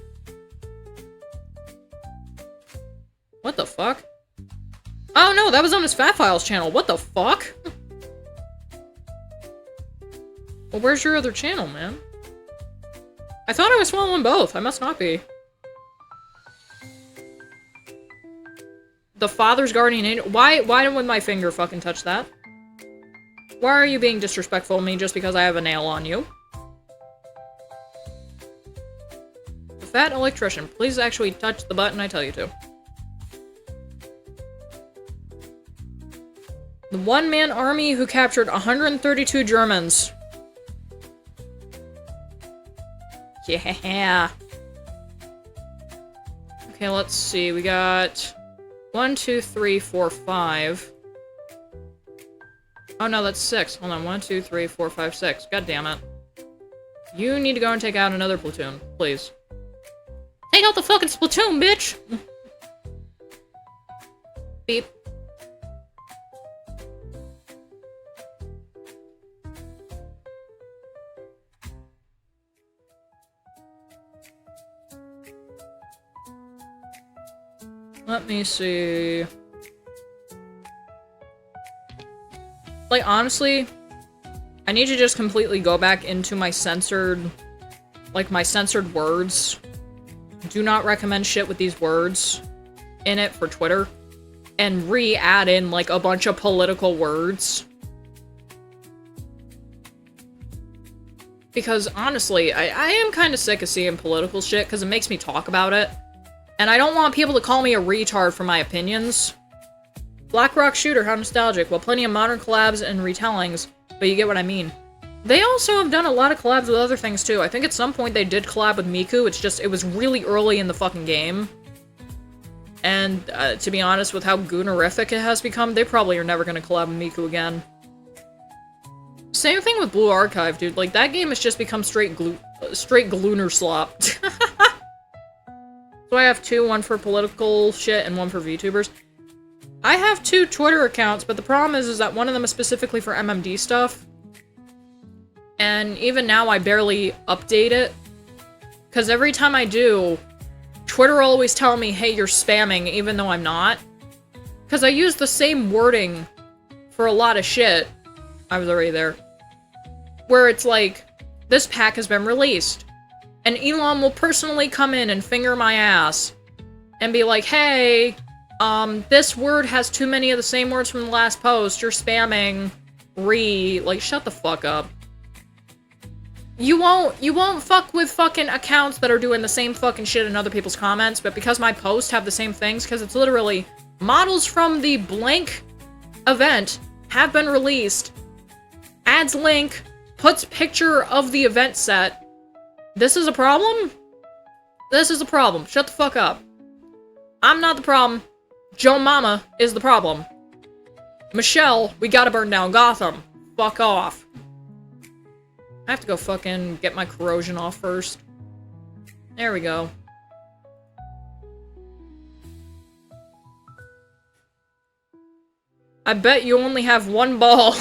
[SPEAKER 1] What the fuck? Oh no, that was on his Fat Files channel. What the fuck? Well, where's your other channel, man? I thought I was following both. I must not be. the father's guardian angel. Why would my finger fucking touch that? Why are you being disrespectful to me just because I have a nail on you? The fat electrician, please actually touch the button I tell you to. The one-man army who captured 132 Germans. Yeah. Okay, let's see. We got 1, 2, 3, 4, 5. Oh no, that's 6. Hold on. 1, 2, 3, 4, 5, 6. God damn it. You need to go and take out another platoon, please. Take out the fucking platoon, bitch! Beep. Let me see. Like, honestly, I need to just completely go back into my censored, like, my censored words. Do not recommend shit with these words in it for Twitter. And re-add in, like, a bunch of political words. Because, honestly, I am kind of sick of seeing political shit, because it makes me talk about it. And I don't want people to call me a retard for my opinions. Black Rock Shooter, how nostalgic. Well, plenty of modern collabs and retellings, but you get what I mean. They also have done a lot of collabs with other things, too. I think at some point they did collab with Miku, it's just, it was really early in the fucking game. And, to be honest, with how goonerific it has become, they probably are never gonna collab with Miku again. Same thing with Blue Archive, dude. Like, that game has just become straight glooner slop. So I have two, one for political shit and one for VTubers. I have 2 Twitter accounts, but the problem is that one of them is specifically for MMD stuff. And even now I barely update it. Because every time I do, Twitter will always tell me, hey, you're spamming, even though I'm not. Because I use the same wording for a lot of shit. I was already there. Where it's like, this pack has been released. And Elon will personally come in and finger my ass. And be like, hey, this word has too many of the same words from the last post. You're spamming. Like, shut the fuck up. You won't fuck with fucking accounts that are doing the same fucking shit in other people's comments, but because my posts have the same things, because it's literally models from the blank event have been released, adds link, puts picture of the event set. This is a problem? This is a problem. Shut the fuck up. I'm not the problem. Joe Mama is the problem. Michelle, we gotta burn down Gotham. Fuck off. I have to go fucking get my corrosion off first. There we go. I bet you only have one ball.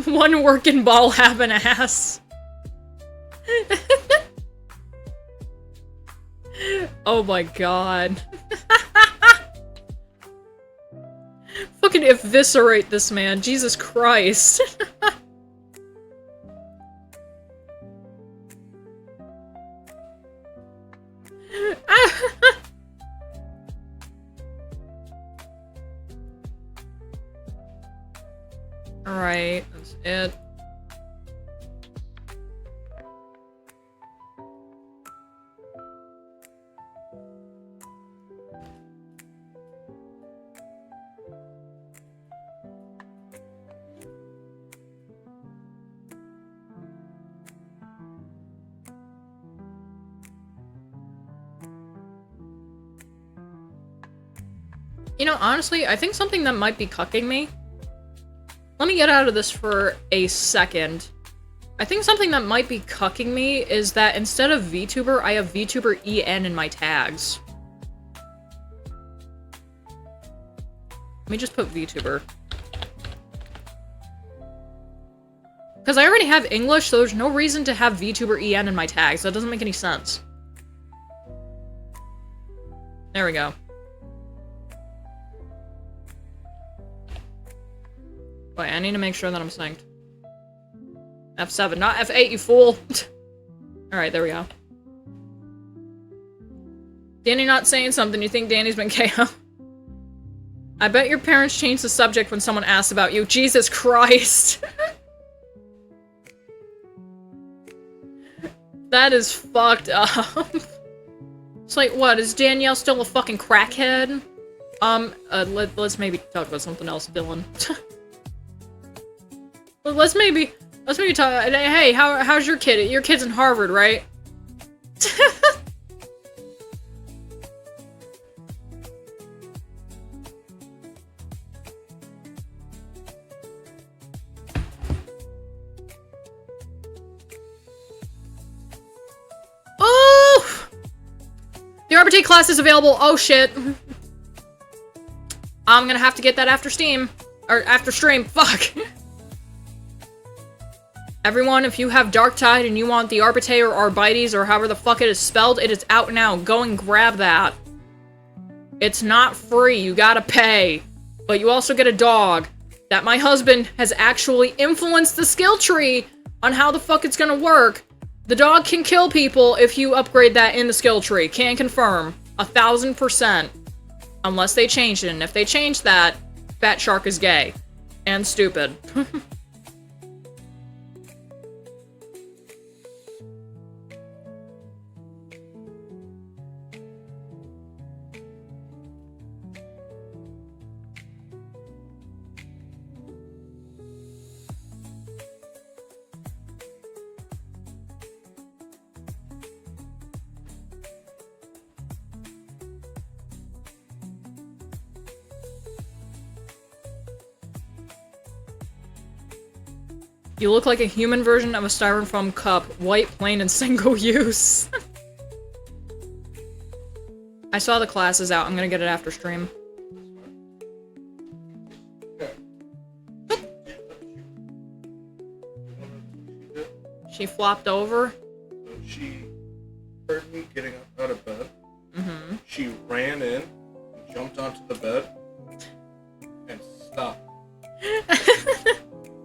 [SPEAKER 1] One working ball, have an ass. Oh my god. Fucking eviscerate this man, Jesus Christ. Alright, that's it. You know, honestly, I think something that might be cucking me. Let me get out of this for a second. I think something that might be cucking me is that instead of VTuber, I have VTuber EN in my tags. Let me just put VTuber. Because I already have English, so there's no reason to have VTuber EN in my tags. That doesn't make any sense. There we go. Wait, I need to make sure that I'm synced. F7, not F8, you fool! Alright, there we go. Danny not saying something, you think Danny's been KO? I bet your parents changed the subject when someone asked about you. Jesus Christ! That is fucked up. It's like, what, is Danielle still a fucking crackhead? Let's maybe talk about something else, Dylan. let's maybe talk, hey, how's your kid? Your kid's in Harvard, right? The RBT class is available. Oh shit. I'm gonna have to get that after Steam. Or after stream. Fuck. Everyone, if you have Dark Tide and you want the Arbite or Arbites or however the fuck it is spelled, it is out now. Go and grab that. It's not free. You gotta pay. But you also get a dog that my husband has actually influenced the skill tree on how the fuck it's gonna work. The dog can kill people if you upgrade that in the skill tree. Can confirm. 1000%. Unless they change it. And if they change that, Fat Shark is gay. And stupid. You look like a human version of a styrofoam cup. White, plain, and single use. I saw the classes out. I'm gonna get it after stream. She flopped over.
[SPEAKER 2] She heard me getting up out of bed.
[SPEAKER 1] Mm-hmm.
[SPEAKER 2] She ran in, jumped onto the bed, and stopped.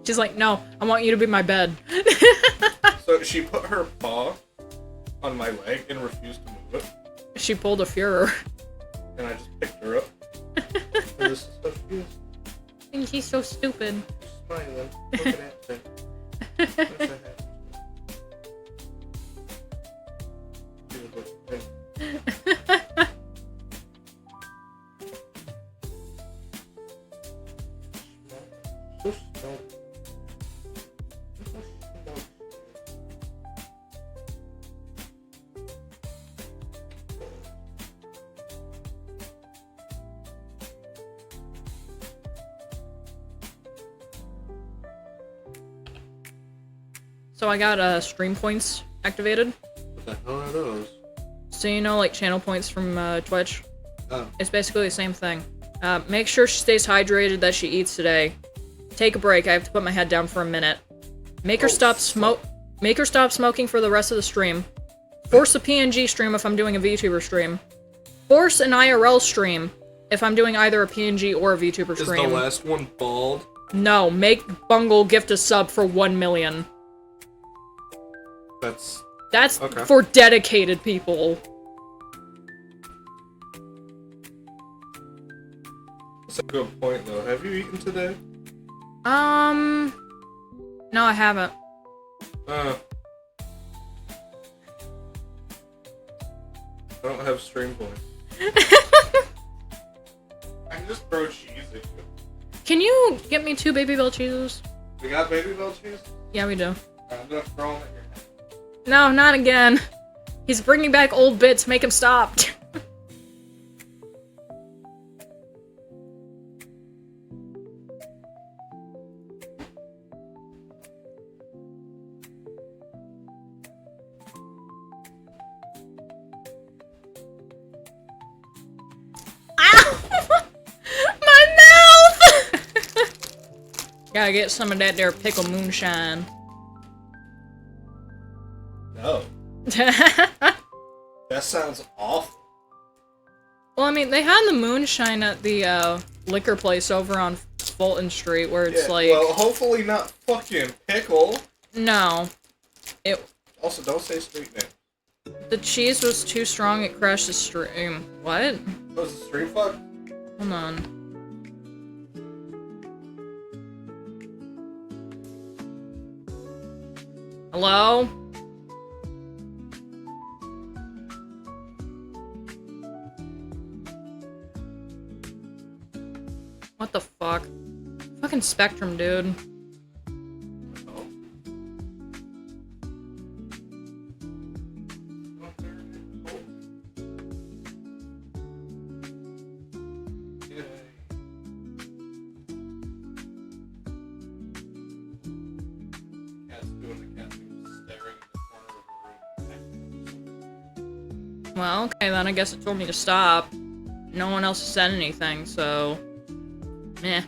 [SPEAKER 1] She's like, no, I want you to be my bed.
[SPEAKER 2] So she put her paw on my leg and refused to move it.
[SPEAKER 1] She pulled a Führer.
[SPEAKER 2] And I just picked her up. And this is how she is.
[SPEAKER 1] And she's so stupid.
[SPEAKER 2] She's smiling, looking at me. What's that happen? She was looking at me. So stupid.
[SPEAKER 1] So I got stream points activated.
[SPEAKER 2] What the hell are those?
[SPEAKER 1] So you know, like channel points from Twitch.
[SPEAKER 2] Oh.
[SPEAKER 1] It's basically the same thing. Make sure she stays hydrated, that she eats today. Take a break. I have to put my head down for a minute. Make her stop smoking for the rest of the stream. Force a PNG stream if I'm doing a VTuber stream. Force an IRL stream if I'm doing either a PNG or a VTuber stream.
[SPEAKER 2] Is the last one bald?
[SPEAKER 1] No, make Bungle gift a sub for 1 million. That's okay. For dedicated people.
[SPEAKER 2] That's a good point, though. Have you eaten today?
[SPEAKER 1] No, I haven't.
[SPEAKER 2] I don't have stream points. I can just throw cheese at you.
[SPEAKER 1] Can you get me 2 Baby Bell cheeses?
[SPEAKER 2] We got Baby Bell cheese?
[SPEAKER 1] Yeah, we do.
[SPEAKER 2] I'm gonna throw them at your head.
[SPEAKER 1] No, not again. He's bringing back old bits. Make him stop. Ow! My Gotta get some of that there pickle moonshine.
[SPEAKER 2] No. That sounds awful.
[SPEAKER 1] Well, I mean, they had the moonshine at the liquor place over on Fulton Street, where it's like.
[SPEAKER 2] Well, hopefully not fucking pickle.
[SPEAKER 1] No. It.
[SPEAKER 2] Also, don't say street name.
[SPEAKER 1] The cheese was too strong, it crashed the stream. What?
[SPEAKER 2] Was it street fuck?
[SPEAKER 1] Hold on. Hello? What the fuck? Fucking Spectrum, dude. Well, okay, then I guess it told me to stop. No one else said anything, so... Meh.